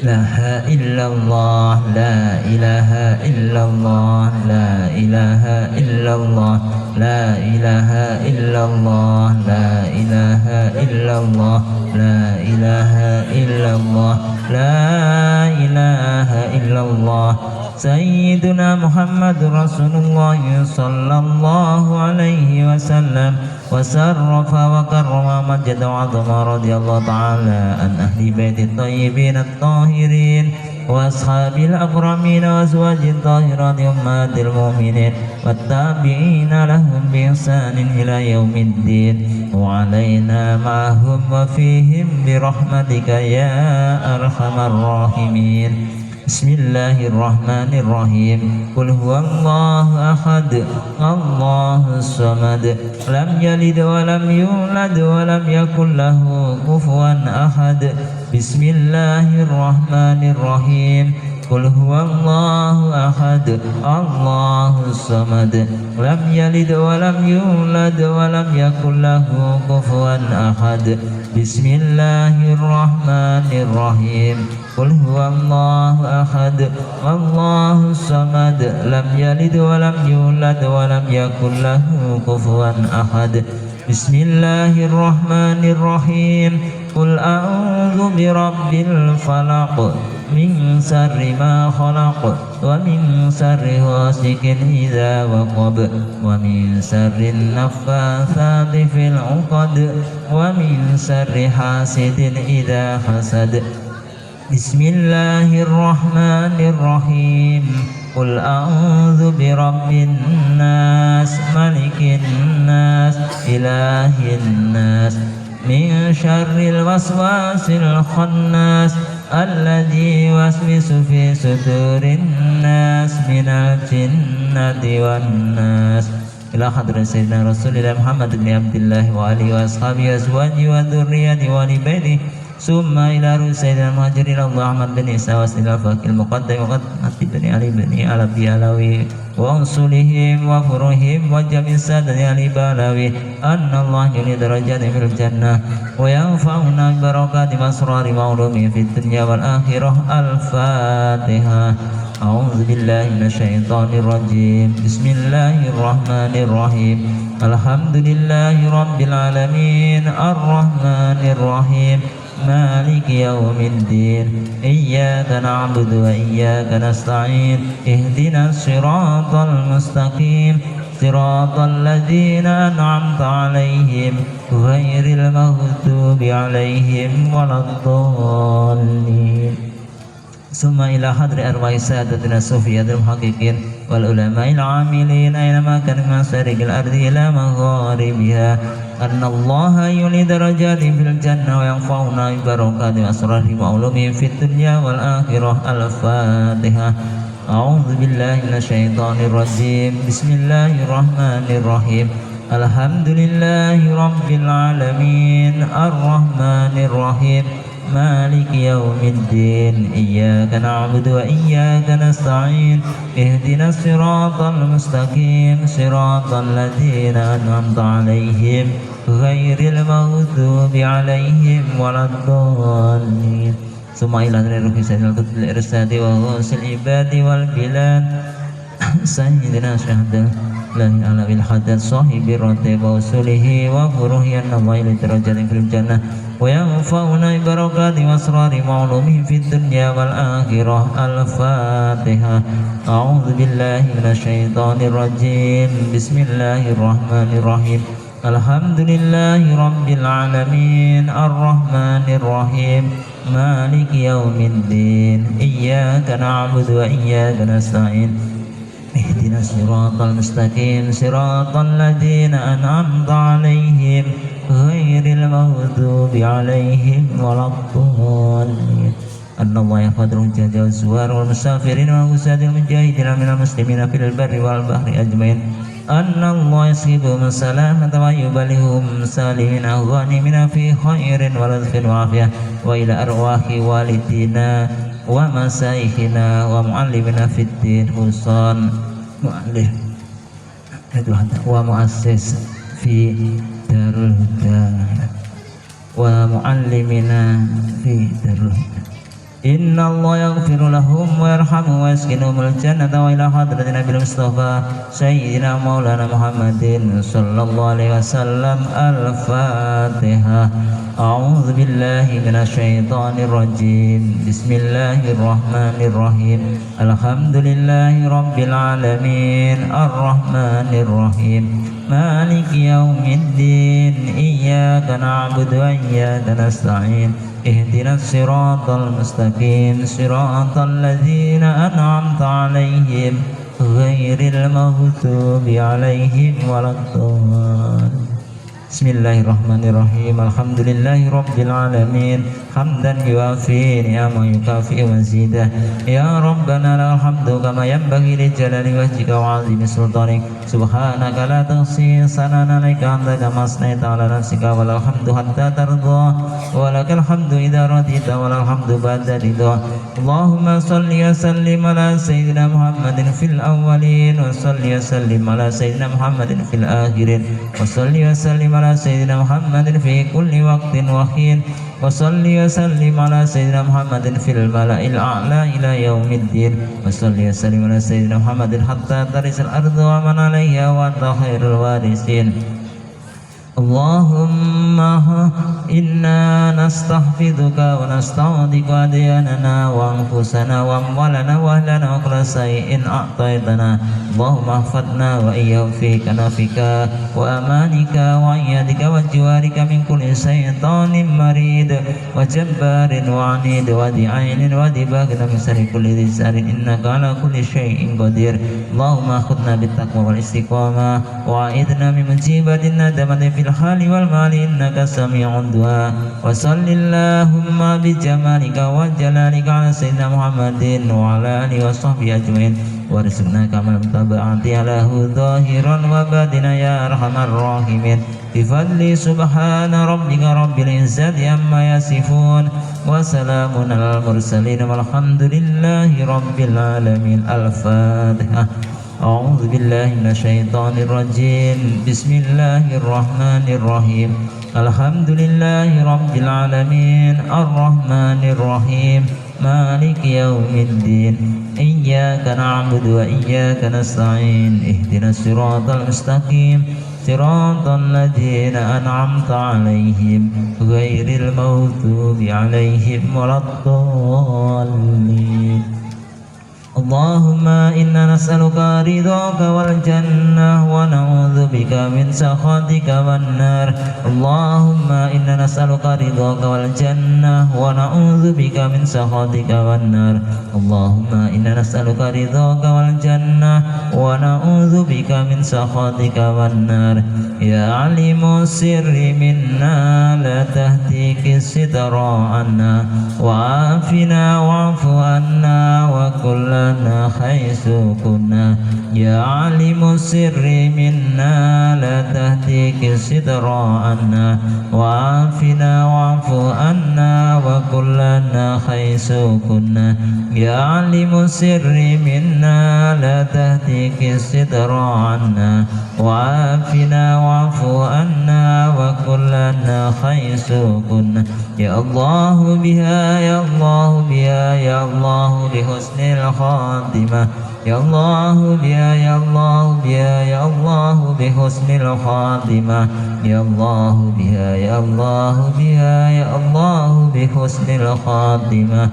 لا إله إلا الله لا إله إلا الله لا إله إلا الله لا إله إلا الله لا إله إلا الله لا إله إلا الله لا إله إلا الله سيدنا محمد رسول الله صلى الله عليه وسلم وسرف وكرم مجد وعظم رضي الله تعالى عن أهل بيت الطيبين الطاهرين وأصحاب الأكرمين وأزواج الطاهرات أمهات المؤمنين والتابعين لهم بإحسان إلى يوم الدين وعلينا معهم وفيهم برحمتك يا أرحم الراحمين بسم الله الرحمن الرحيم قل هو الله أحد الله الصمد لم يلد ولم يولد ولم يكن له كفوا أحد بسم الله الرحمن الرحيم قل هو الله أحد الله الصمد لم يلد ولم يولد ولم يكن له كفوا أحد بسم الله الرحمن الرحيم قل هو الله أحد الله الصمد لم يلد ولم يولد ولم يكن له كفوا أحد بسم الله الرحمن الرحيم قل أعوذ برب الفلق من شر ما خلق ومن شر غاسق إذا وقب ومن شر النفاثات في العقد ومن شر حاسد إذا حسد بسم الله الرحمن الرحيم قل أعوذ برب الناس ملك الناس إله الناس من شر الوسواس الخناس الذي يوسوس في صدور الناس من الجنة والناس إلى حضرة سيدنا رسول الله محمد بن عبد الله وآله وأصحابه وأزواجه وذريته وآل بيته ثم إلى رؤوس سيدنا المهاجرين الله أحمد بن عيسى وسيد الفقيه المقدم وقدمة بن علي بن علوي علوي وأنصلهم وفروهم وجميع السادة علي بالاوي أن الله يلي درجات في الجنة وينفعنا ببركات أسرار وعلومه في الدنيا والآخرة الفاتحة أعوذ بالله من الشيطان الرجيم بسم الله الرحمن الرحيم الحمد لله رب العالمين الرحمن الرحيم مالك يوم الدين إياك نعبد وإياك نستعين اهدنا الصراط المستقيم صراط الذين أنعمت عليهم غير المغضوب عليهم ولا الضالين ثم إلى حضر أرواح سادتنا الصوفية المحققين والعلماء العاملين أينما كان من مشارق الأرض إلى مغاربها أن الله يولي درجات في الجنة وينفعنا ببركات أسرارهم وعلومهم في الدنيا والآخرة الفاتحة أعوذ بالله من الشيطان الرجيم بسم الله الرحمن الرحيم الحمد لله رب العالمين الرحمن الرحيم مالك يوم الدين إياك نعبد وإياك نستعين اهدنا الصراط المستقيم صراط الذين أنعمت عليهم غير المغضوب عليهم ولا الضالين ثم إلى روح سيدنا الإرسال وغوث العباد والبلاد سيدنا شهد الله على بالحدث صاحب الرتب وصوله وفروه النظائر درجات في الجنة وينفعنا ببركات وأسرار معلومه في الدنيا والآخرة. الفاتحة. أعوذ بالله من الشيطان الرجيم. بسم الله الرحمن الرحيم. الحمد لله رب العالمين الرحمن الرحيم مالك يوم الدين إياك نعبد وإياك نستعين اهدنا الصراط المستقيم صراط الذين أنعمت عليهم غير المغضوب عليهم ولا الضالين. أن الله يحفظ الحجاج والزوار والمسافرين والغزاة المجاهدين من المسلمين في البر والبحر أجمعين. أن الله يصيبهم السلامة ويبلغهم سالمين غانمين في خير ولطف وعافية. وإلى أرواح والدينا ومسايخنا ومعلمنا في الدين خصوصا مؤلف ومؤسس في دار الهدى ومعلمنا في دار الهدى. إن الله يغفر لهم ويرحمهم ويسكنهم الجنة. وإلى حضرة النبي المصطفى سيدنا مولانا محمد صلى الله عليه وسلم. الفاتحة. أعوذ بالله من الشيطان الرجيم. بسم الله الرحمن الرحيم. الحمد لله رب العالمين الرحمن الرحيم مالك يوم الدين إياك نعبد وإياك نستعين اهدنا الصراط المستقيم صراط الذين أنعمت عليهم غير المغضوب عليهم ولا الضالين. بسم الله الرحمن الرحيم. الحمد لله رب العالمين حمدا يوافي نعمه يكافئ مزيده. يا ربنا لك الحمد كما ينبغي لجلال وجهك وعظيم سلطانك. سبحانك لا تحصي ثناء عليك أنت كما أثنيت على نفسك ولك الحمد حتى ترضى ولك الحمد إذا رضيت ولك الحمد بعد رضا. اللهم صل وسلم على سيدنا محمد في الأولين وصل وسلم على سيدنا محمد في الآخرين وصل وسلم على سيدنا محمد في كل وقت وحين وصل وسلم على سيدنا محمد في الملأ الأعلى إلى يوم الدين وصل وسلم على سيدنا محمد حتى ترث الأرض ومن عليها وأنت خير الوارثين. اللهم إنا نستحفظك ونستعوذك أدياننا وأنفسنا وأموالنا وأهلنا وكل شيء أعطيتنا. اللهم احفظنا وإياه في كنفك وأمانك وأيدك وجوارك من كل شيطان مريد وجبار وعنيد وذي عين وذي باغ من شر كل ذي شر إنك على كل شيء قدير. اللهم خذنا بالتقوى والاستقامة وأعذنا من مصيبة الندامة في الحال والمال إنك سميع الدعاء. وصل اللهم بجمالك وجلالك على سيدنا محمد وعلى آله وصحبه أجمعين وارزقنا كما تبعت له ظاهرا وباطنا يا أرحم الراحمين. بفضل سبحان ربك رب العزة عما يصفون وسلام على المرسلين والحمد لله رب العالمين. الفاتحة. أعوذ بالله من الشيطان الرجيم. بسم الله الرحمن الرحيم. الحمد لله رب العالمين الرحمن الرحيم مالك يوم الدين إياك نعبد وإياك نستعين اهدنا الصراط المستقيم صراط الذين أنعمت عليهم غير المغضوب عليهم ولا الضالين. اللهم إنا نسألك رضاك والجنة ونعوذ بك من سخطك والنار. اللهم إنا نسألك رضاك والجنة ونعوذ بك من سخطك والنار. اللهم إنا نسألك رضاك والجنة ونعوذ بك من سخطك والنار. يا عليم السر منا لا تهتك الستر عنا وعافنا واعف عنا وكلنا حيث كنا يا عالم السر منا لا تهتك الستر عنا وعافنا واعف عنا وكلنا حيث كنا يا عالم السر منا لا تهتك الستر عنا وعافنا واعف عنا وكلنا حيث كنا يا الله بها يا الله بها يا الله بحسن الخاتمة يا الله بها يا الله بها يا الله بحسن الخاتمة يا الله بها يا الله بها يا الله بحسن الخاتمة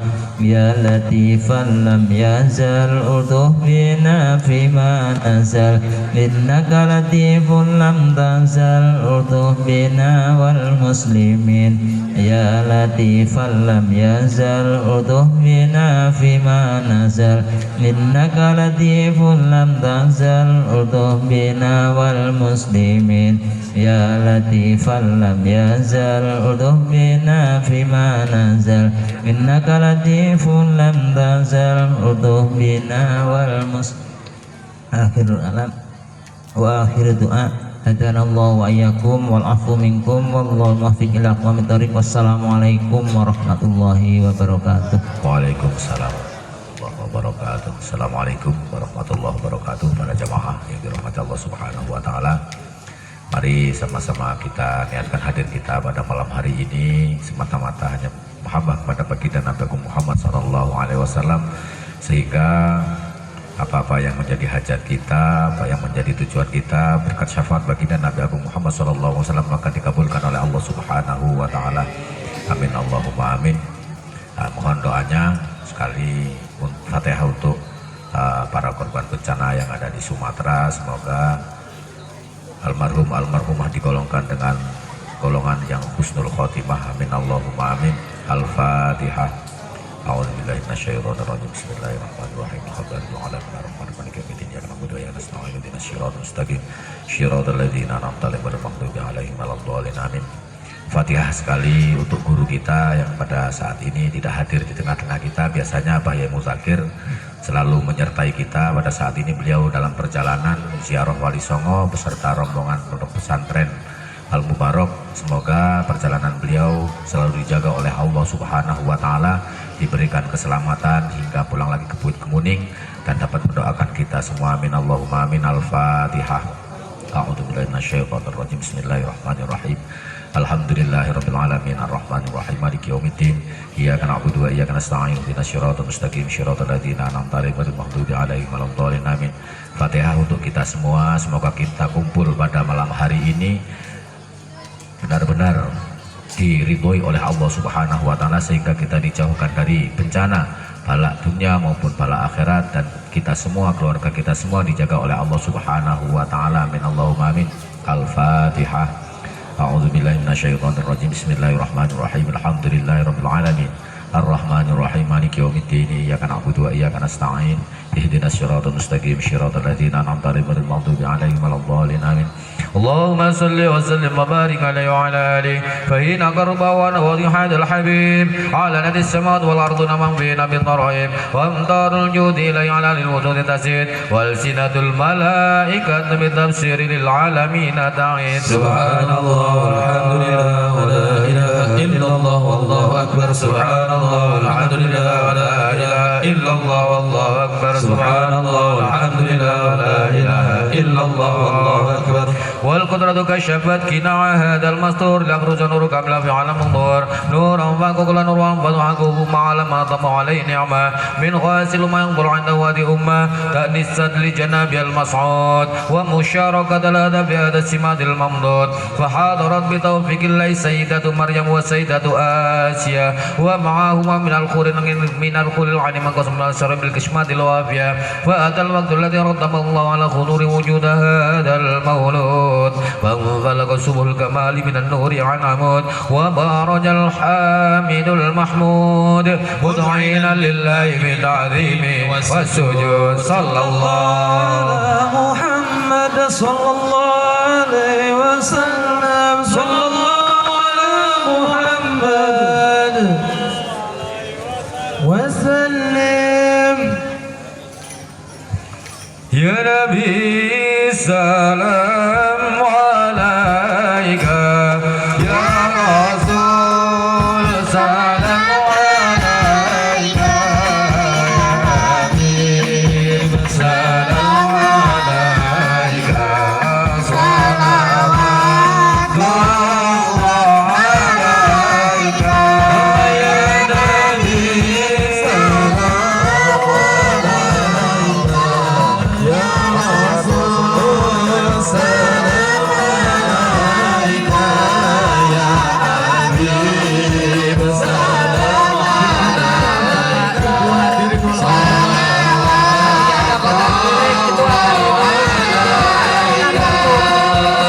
يا لطيفا لم يزل ألطف بنا فيما نزل إنك لطيف لم تزل ألطف بنا والمسلمين يا لطيفا لم يزل ألطف بنا فيما نزل إنك لطيف لم تزل ألطف بنا والمسلمين يا لطيفا لم يزل ألطف بنا فيما نزل إنك لطيف لم تزل ألطف بنا والمسلمين آخر الألم وآخر دعاء هدانا الله وإياكم والعفو منكم والله الموفق إلى أقوام الطريق والسلام عليكم ورحمة الله وبركاته. Waalaikumsalam warahmatullahi wabarakatuh. Assalamualaikum warahmatullahi wabarakatuh. Para jamaah yang dirahmati Allah Subhanahu wa taala. Mari sama-sama kita niatkan hadir kita pada malam hari ini semata-mata hanya mahabbah kepada baginda Nabi Muhammad sallallahu alaihi wasallam, sehingga apa-apa yang menjadi hajat kita, apa yang menjadi tujuan kita berkat syafaat baginda Nabi Agung Muhammad sallallahu alaihi wasallam maka dikabulkan oleh Allah Subhanahu wa taala. Amin Allahumma amin. Mohon doanya sekali Fatihah untuk para korban bencana yang ada di Sumatera, semoga almarhumah digolongkan dengan golongan yang husnul khotimah. Amin Allahumma amin. Al-Fatihah. A'udzubillahi minasyaitonir rajim. Bismillahirrahmanirrahim. Alhamdulillahi rabbil alamin. Maliki yaumiddin. Iyyaka na'budu wa iyyaka nasta'in. Ihdinas siratal mustaqim. Shiratal ladzina an'amta 'alaihim ghairil maghdubi 'alaihim waladdallin. Amin. Fatihah sekali untuk guru kita yang pada saat ini tidak hadir di tengah-tengah kita. Biasanya Pak Yai Muzakir selalu menyertai kita. Pada saat ini beliau dalam perjalanan ziarah Wali Songo beserta rombongan pondok pesantren Al Mubarak. Semoga perjalanan beliau selalu dijaga oleh Allah Subhanahu wa taala, diberikan keselamatan hingga pulang lagi ke Bukit Kemuning dan dapat mendoakan kita semua. Amin Allahumma amin. Al-Fatihah. A'udzubillahi minasyaitonir rajim. Bismillahirrahmanirrahim. Alhamdulillahirabbil alamin arrahmanir rahim maliki yaumiddin iyyaka na'budu wa iyyaka nasta'in ihdinas siratal mustaqim siratal ladzina an'amta 'alaihim ghairil maghdubi 'alaihim waladdallin. Amin. Fatihah untuk kita semua. Semoga kita kumpul pada malam hari ini benar-benar diridhoi oleh Allah Subhanahu wa taala, sehingga kita dijauhkan dari bencana bala dunia maupun bala akhirat, dan kita semua, keluarga kita semua dijaga oleh Allah Subhanahu wa taala. Amin Allahumma amin. Al-Fatihah. A'udzubillahi minasyaitonir rajim. Bismillahirrahmanirrahim. Alhamdulillahirabbil alamin. Ar-Rahmanir Rahim. Maliki yaumiddin. Iyyaka na'budu wa iyyaka nasta'in. Ihdinas siratal mustaqim. Shiratal ladzina an'amta 'alaihim ghairil maghdubi 'alaihim waladdallin. Amin. Allahumma salli wa sallim wa barik alaihi wa ala alihi fa inna qarba wa nawdihad al-habib ala nadi as-samawati wal ardi man bina min tarahib wa amtarul judi la ala lil wujudi tasid wal sinatul malaikat bi tafsiri lil alamin ta'id. Subhanallah walhamdulillah wa la ilaha illallah wallahu akbar. Subhanallah walhamdulillah wa la ilaha illallah wallahu akbar. Subhanallah walhamdulillah wa la ilaha illallah wallahu akbar. والقدرة كشفت كناع هذا المستور لأخرج نور كامل في عالم النور نورا فاق كل نور وانفضحكه ما علم ما طمع عليه نعمة من غاسل ما ينظر عنده هذه أمة تأنست لجناب المصعود ومشاركة الهدف بهذا السماد الممدود فحاضرت بتوفيق الله سيدة مريم وسيدة آسيا ومعهما من الخور العليم قسم الشر بالكشمات الوافية فأتى الوقت الذي رتب الله على خضور وجود هذا المولود فانفلق سبل الكمال من النور عن عمود وبارج الحامد المحمود مدعينا لله بالتعظيم والسجود. صلى الله على محمد صلى الله عليه وسلم. صلى الله على محمد وسلم. Ya Nabi salam alaika, Ya Rasul salam alaika, Ya Habib salam alaika, salawatullah alaika, ya Nabi salam alaika, ya Rasul salam alaika, ya Habib salam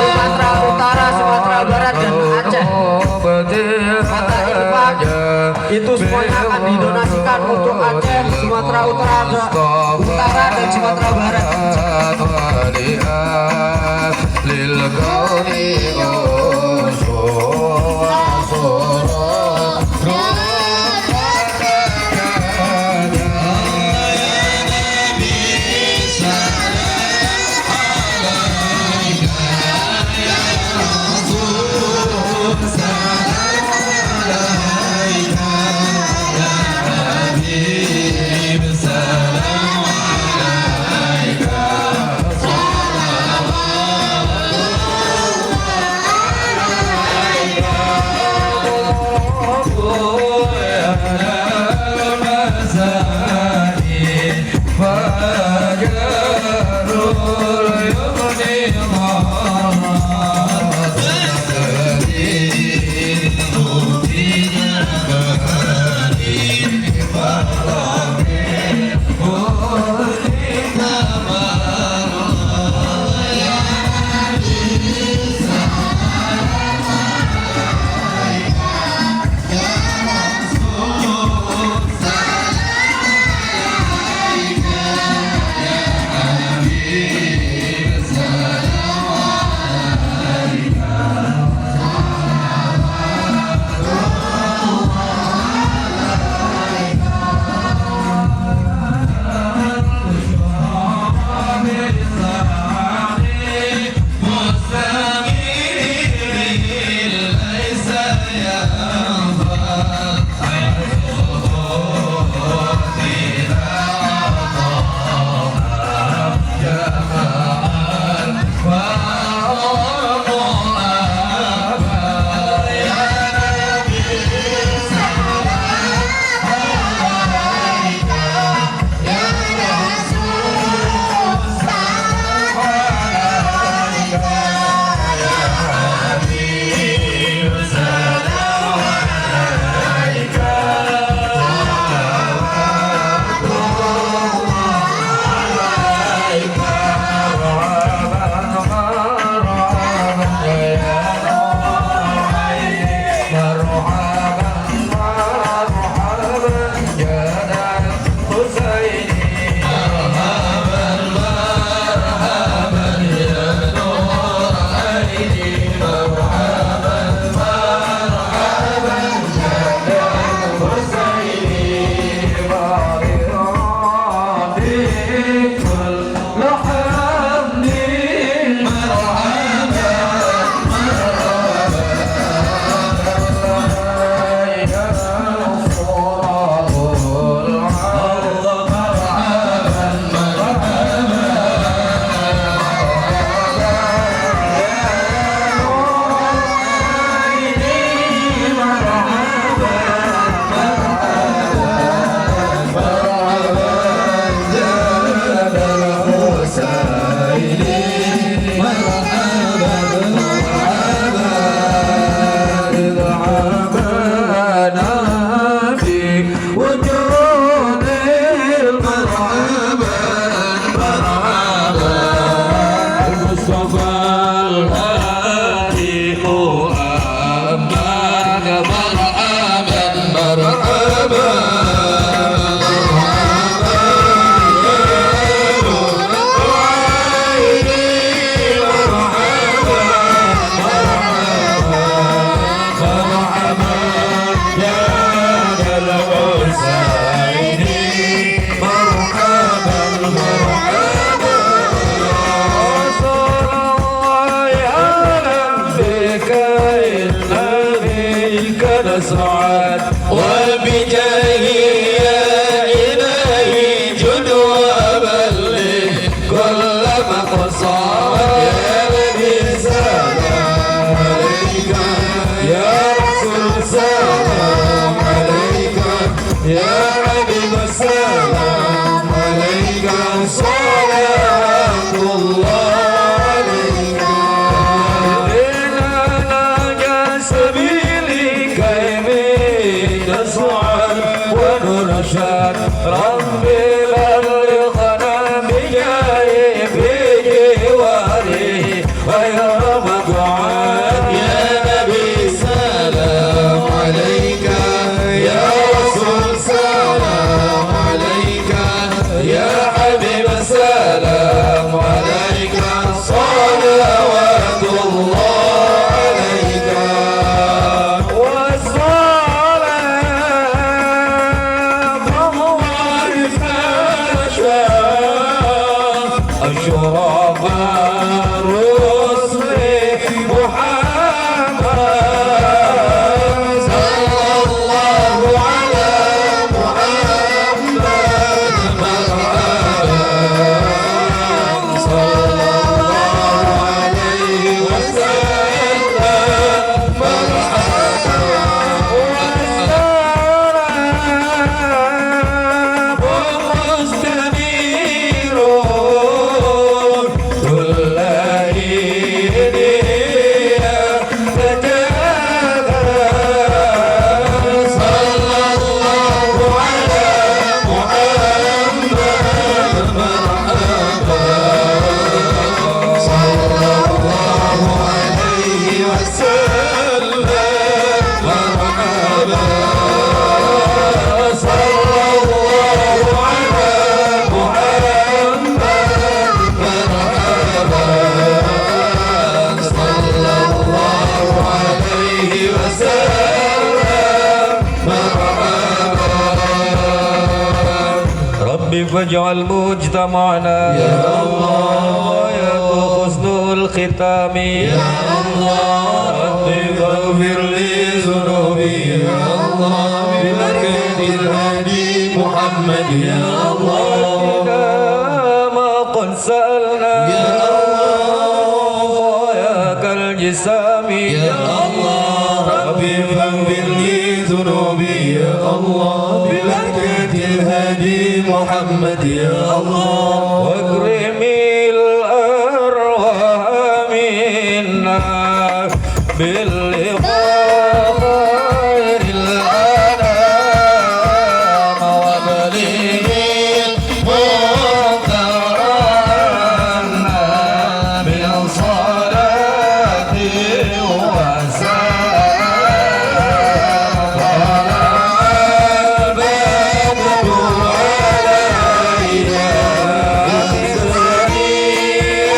Sumatera Utara, Sumatera Barat, dan Aceh. Itu semuanya akan didonasikan untuk Aceh, Sumatera Utara, dan Sumatera Barat. والسلام عليك صلاة الله عليك إنا نجا سبيلك يمين سعد ونرشد ربي بلغنا بجاي بجواره غير مقعد يا نبي سلام عليك يا رسول سلام عليك يا حبيب سلام عليك صلوات الله عليك والصلاة الله فاشا أشرف الرسل محمد صلى الله على محمد مرحبا صلى الله عليه وسلم مرحبا والسلام مستنير كل حين تجاهل صلى الله على محمد مرحبا صلى الله عليه وسلم مرحبا صلى الله على محمد مرحبا صلى الله عليه وسلم مرحبا ربي فاجعل مجتمعنا يا الله يا حسن الختام يا الله ربي فاغفر لي ذنوبي يا الله ببركة الهادي محمد يا الله ما قد سألنا يا الله يا كالجسام يا الله ربي فاغفر لي ذنوبي يا الله ببركة الهادي محمد يا الله واكرم الأرواح منا باللقاء خير الأنام وبلغ المنكرنا من صلاة وسلام طلع البدر علينا بثنية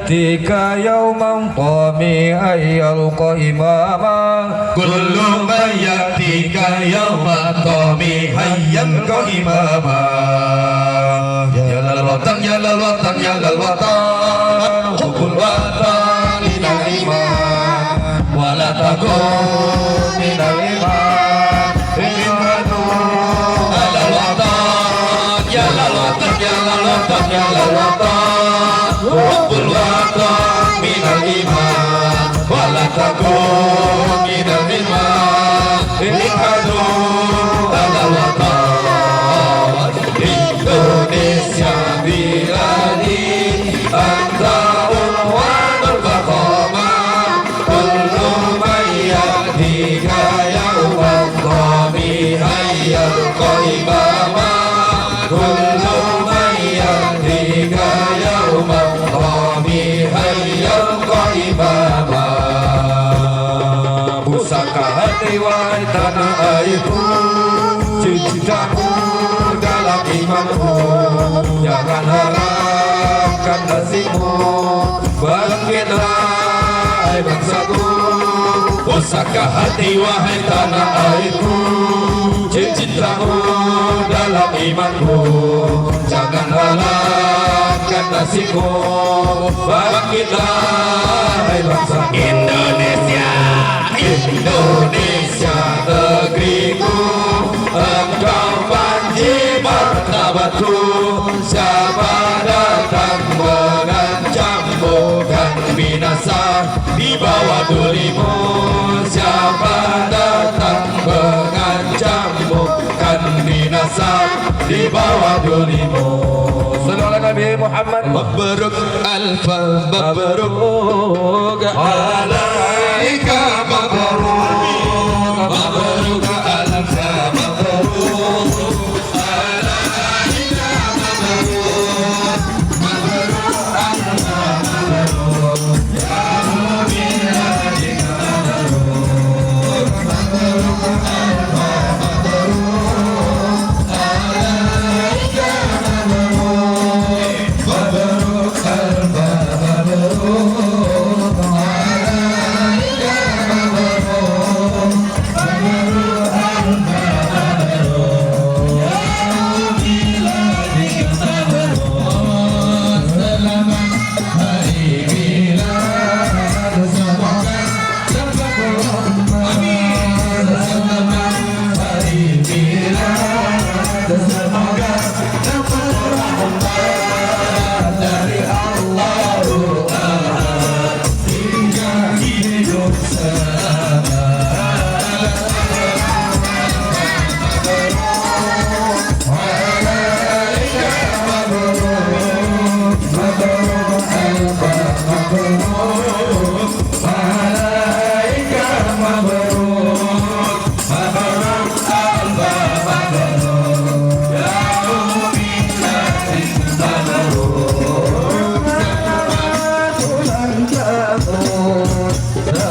يأتيك يوما طامعا يلقى إماما كل من يأتيك يوما طامعا يلقى إماما يا للوطن يا للوطن يا للوطن حب الوطن من الإيمان ولا تكن من الإيمان على الوطن يا للوطن يا للوطن يا للوطن حب الوطن من الإيمان ولا تكن من الإيمان اجهدوا على الوطن Indonesia بلادي أنت عنوان الفخامة كل من يأتيك يوما طامعا يلقى إماما كل من يأتيك يوما طامعا يلقى إماما Pusaka hati wahai tanah airku, cita-citaku dalam imanku, jangan harapkan nasibmu, bangkitlah hai bangsaku. Pusaka hati wahai tanah airku, cita-citaku dalam imanku, jangan harapkan nasibmu, bangkitlah hai bangsaku. Indonesia negeriku, engkau panji martabatku. Siapa datang mengancam bukan binasa di bawah dulimu. Siapa datang mengancam bukan binasa di bawah dulimu. Sallallahu Nabi Muhammad. Mabruk alfa mabruk alaika mabruk mabruk alfa mabruk alaika mabruk mabruk alfa mabruk ya mu'minina mabruk mabruk alfa mabruk alaika mabruk mabruk alfa mabruk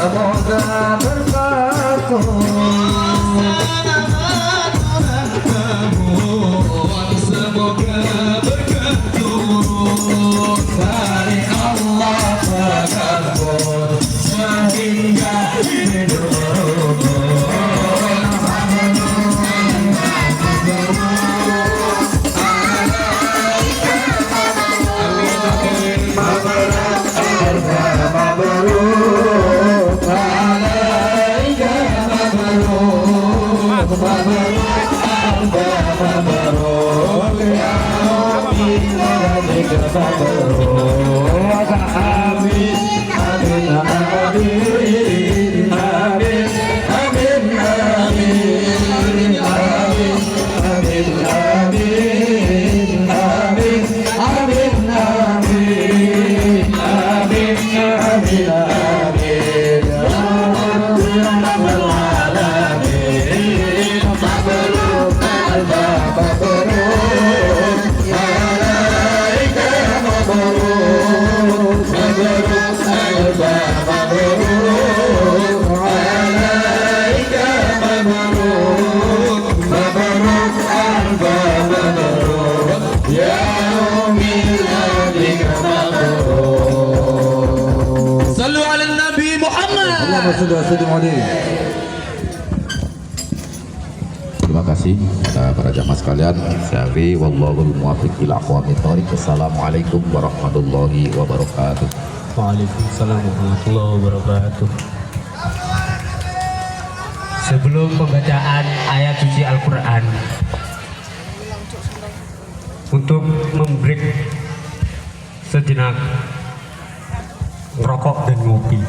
semoga berkah Semoga berkah turun dari Allah Takabur sehingga hidup Sallu ala Nabi Muhammad. Terima kasih para jamaah sekalian. Saya Afi, wallahul muwaffiq ila aqwamit thoriq. Assalamualaikum warahmatullahi wabarakatuh. Waalaikumsalam warahmatullahi wabarakatuh. Sebelum pembacaan ayat suci Al-Quran, untuk membreak sejenak rokok dan ngopi.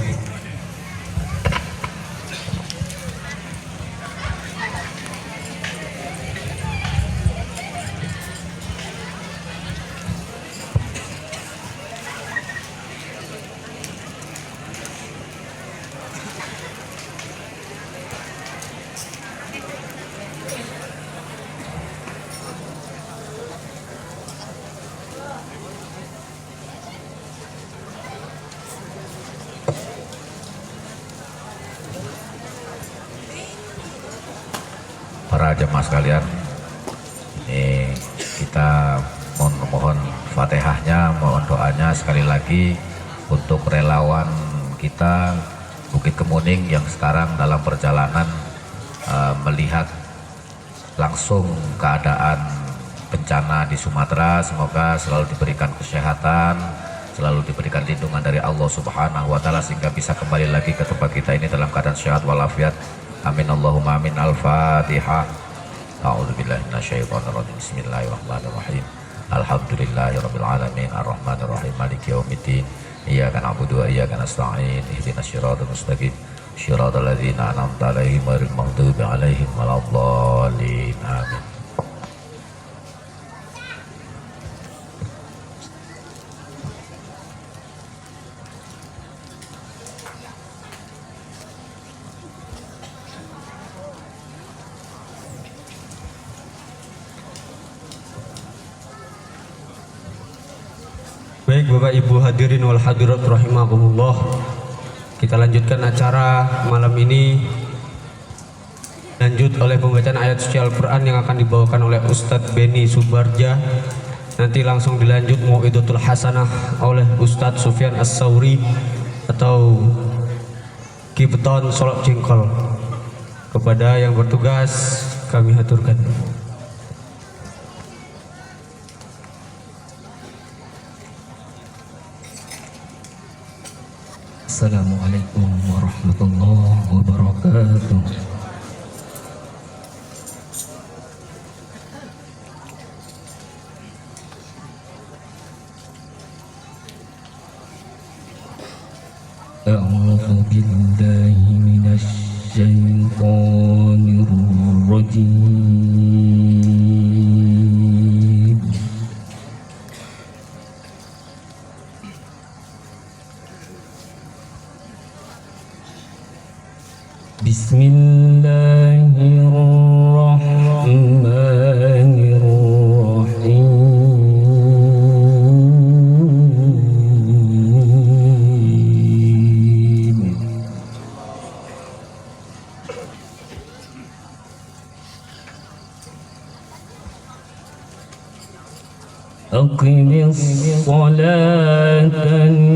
Para jemaah sekalian, ini kita mohon Fatihahnya, mohon doanya sekali lagi untuk relawan kita Bukit Kemuning yang sekarang dalam perjalanan melihat langsung keadaan bencana di Sumatera. Semoga selalu diberikan kesehatan, selalu diberikan lindungan dari Allah Subhanahu wa Ta'ala sehingga bisa kembali lagi ke tempat kita ini dalam keadaan sehat walafiat. Amin Allahumma amin. Al-Fatihah. A'udzubillahi minasyaitonirrajim. Bismillahirrahmanirrahim. Alhamdulillahirabbil alamin arrahmanirrahim maliki yaumiddin. Iyyaka na'budu wa iyyaka nasta'in. Ihdinas siratal mustaqim. Shiratal ladzina an'amta 'alaihim ghairil maghdubi 'alaihim waladdallin. Amin. Baik Bapak Ibu hadirin wal hadirat rahimakumullah, kita lanjutkan acara malam ini. Lanjut oleh pembacaan ayat suci Al-Quran yang akan dibawakan oleh Ustadz Beni Subarja. Nanti langsung dilanjut Mau'idatul Hasanah oleh Ustadz Sufyan As-Sauri atau Kipton Solok Jengkol. Kepada yang bertugas kami haturkan. Assalamualaikum warahmatullahi wabarakatuh. A'udzu billahi minasy syaithanir rajim. Bismillahirrahmanirrahim. أقم الصلاة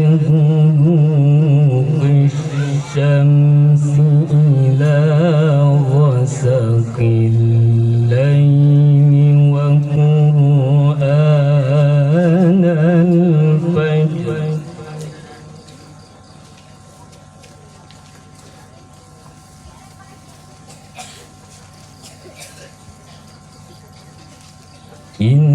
لدلوك الشمس إلى غسق الليل وقرآن الفجر إن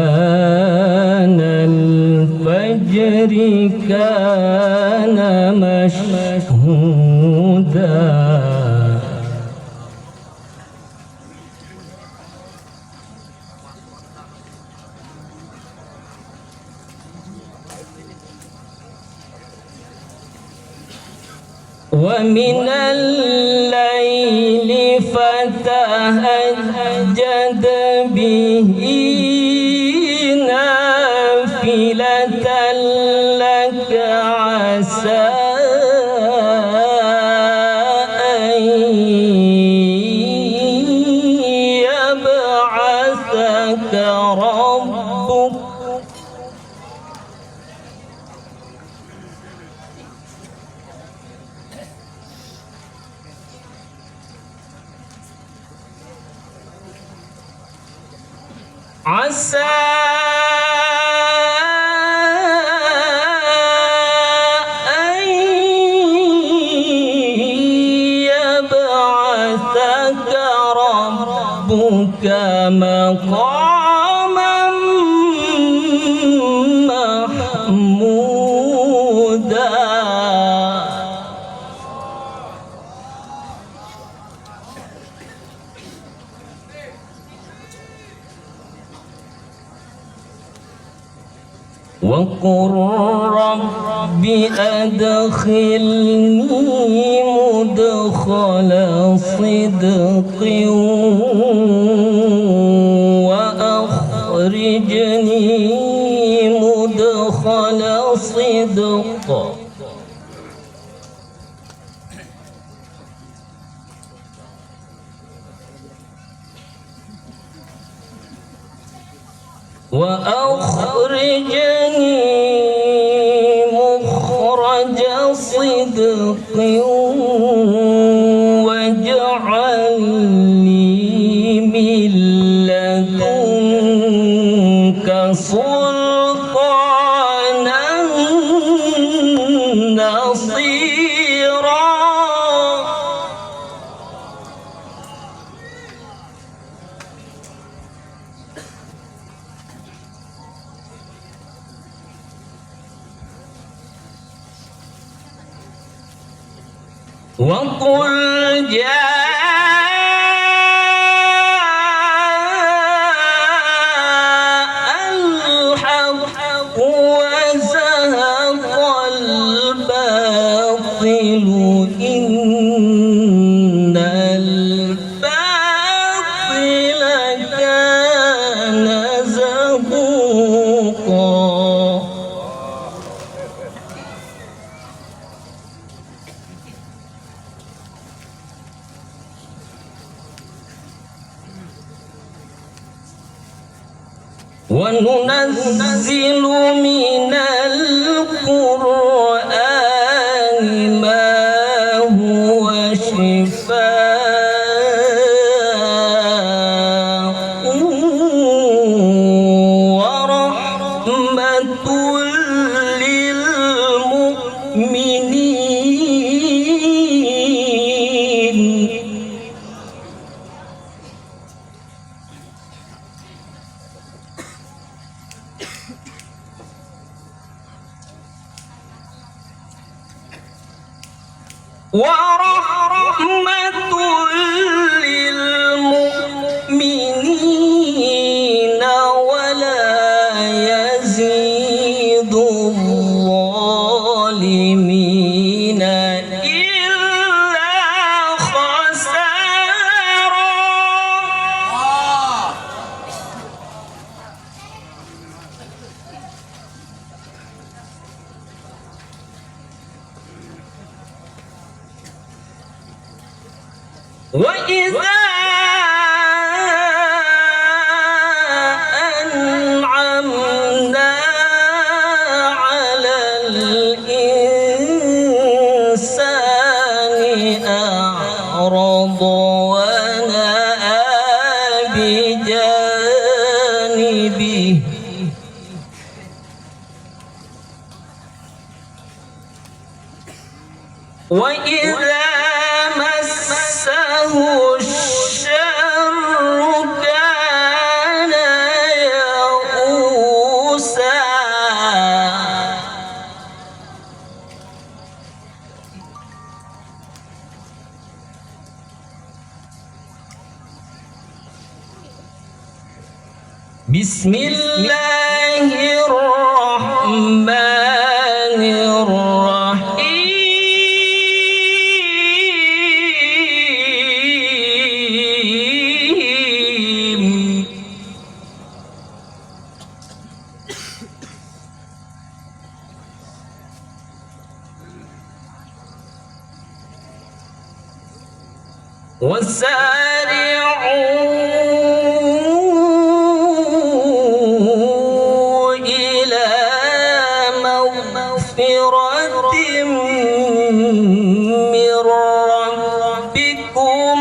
قرآن الفجر كان مشهودا ومن الليل فتهجد به نافلة لك عسى أن يبعثك ربك عسى أن يبعثك ربك مقاما محمودا وقل رب أدخلني مدخل صدق وأخرجني مدخل صدق وأخرجني مخرج صدق واجعل لي من لدنك سلطانا نصيرا وقل جاء الحق وزهق الباطل إن الباطل كان زهوقا وننزل من القرآن ما هو شفاء ورحمة للمؤمنين ورحمة للمؤمنين ولا يزيد الظالمين إلا خسارا. وإذا الإنسان أعرض ونأى بجانبه وإذا مسه الشر كان يئوسا بسم الله الرحمن الرحيم وسارعوا إلى مغفرة من ربكم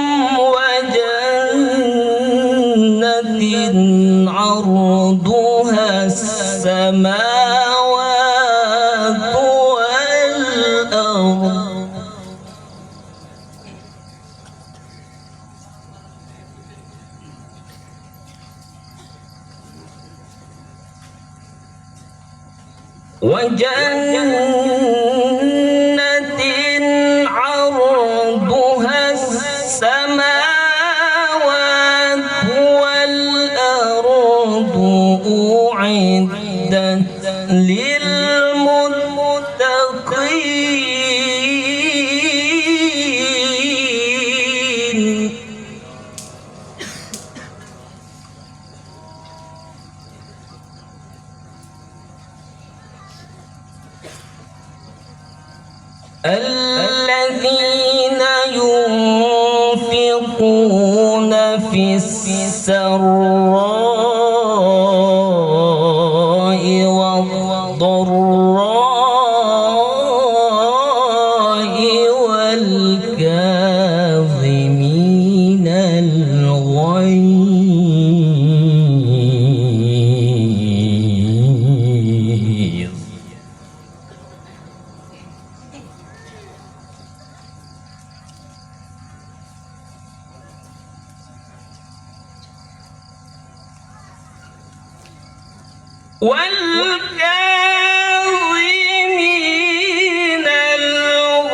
وجنة عرضها السماوات والأرض وجنة عرضها السماوات والأرض أعدت للمتقين الذين ينفقون في السراء والضراء والكاظمين الغيظ والكاظمين الغيظ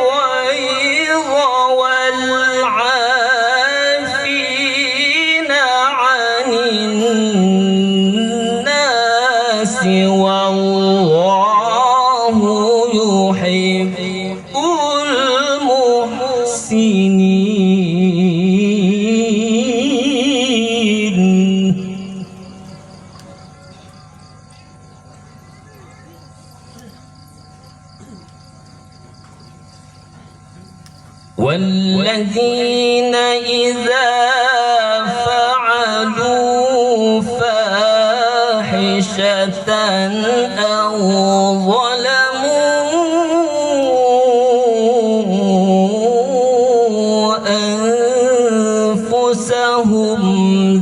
والعافين عن الناس والله يحب المحسنين والذين إذا فعلوا فاحشة أو ظلموا أنفسهم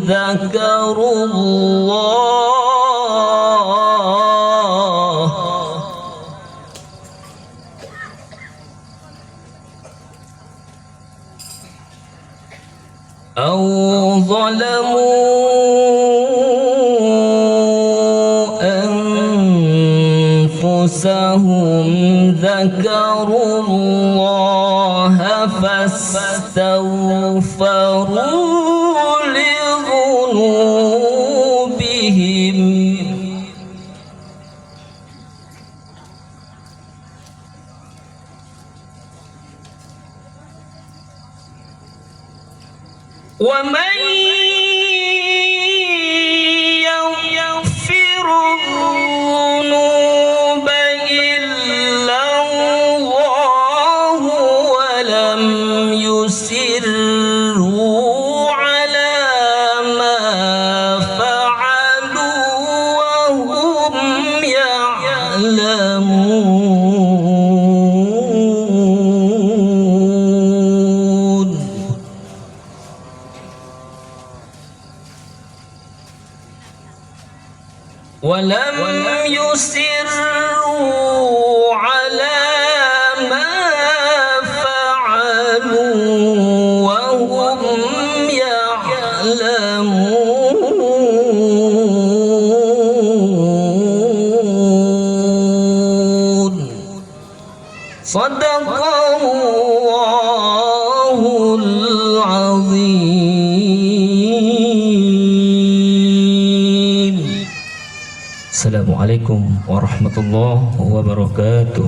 ذكروا الله أو ظلموا أنفسهم ذكروا الله فاستغفروا لذنوبهم ومن يغفر الذنوب إلا الله ولم يسروا على ما فعلوا وهم يعلمون يصروا على ما فعلوا وهم يعلمون صدق الله العظيم. Assalamualaikum warahmatullahi wabarakatuh.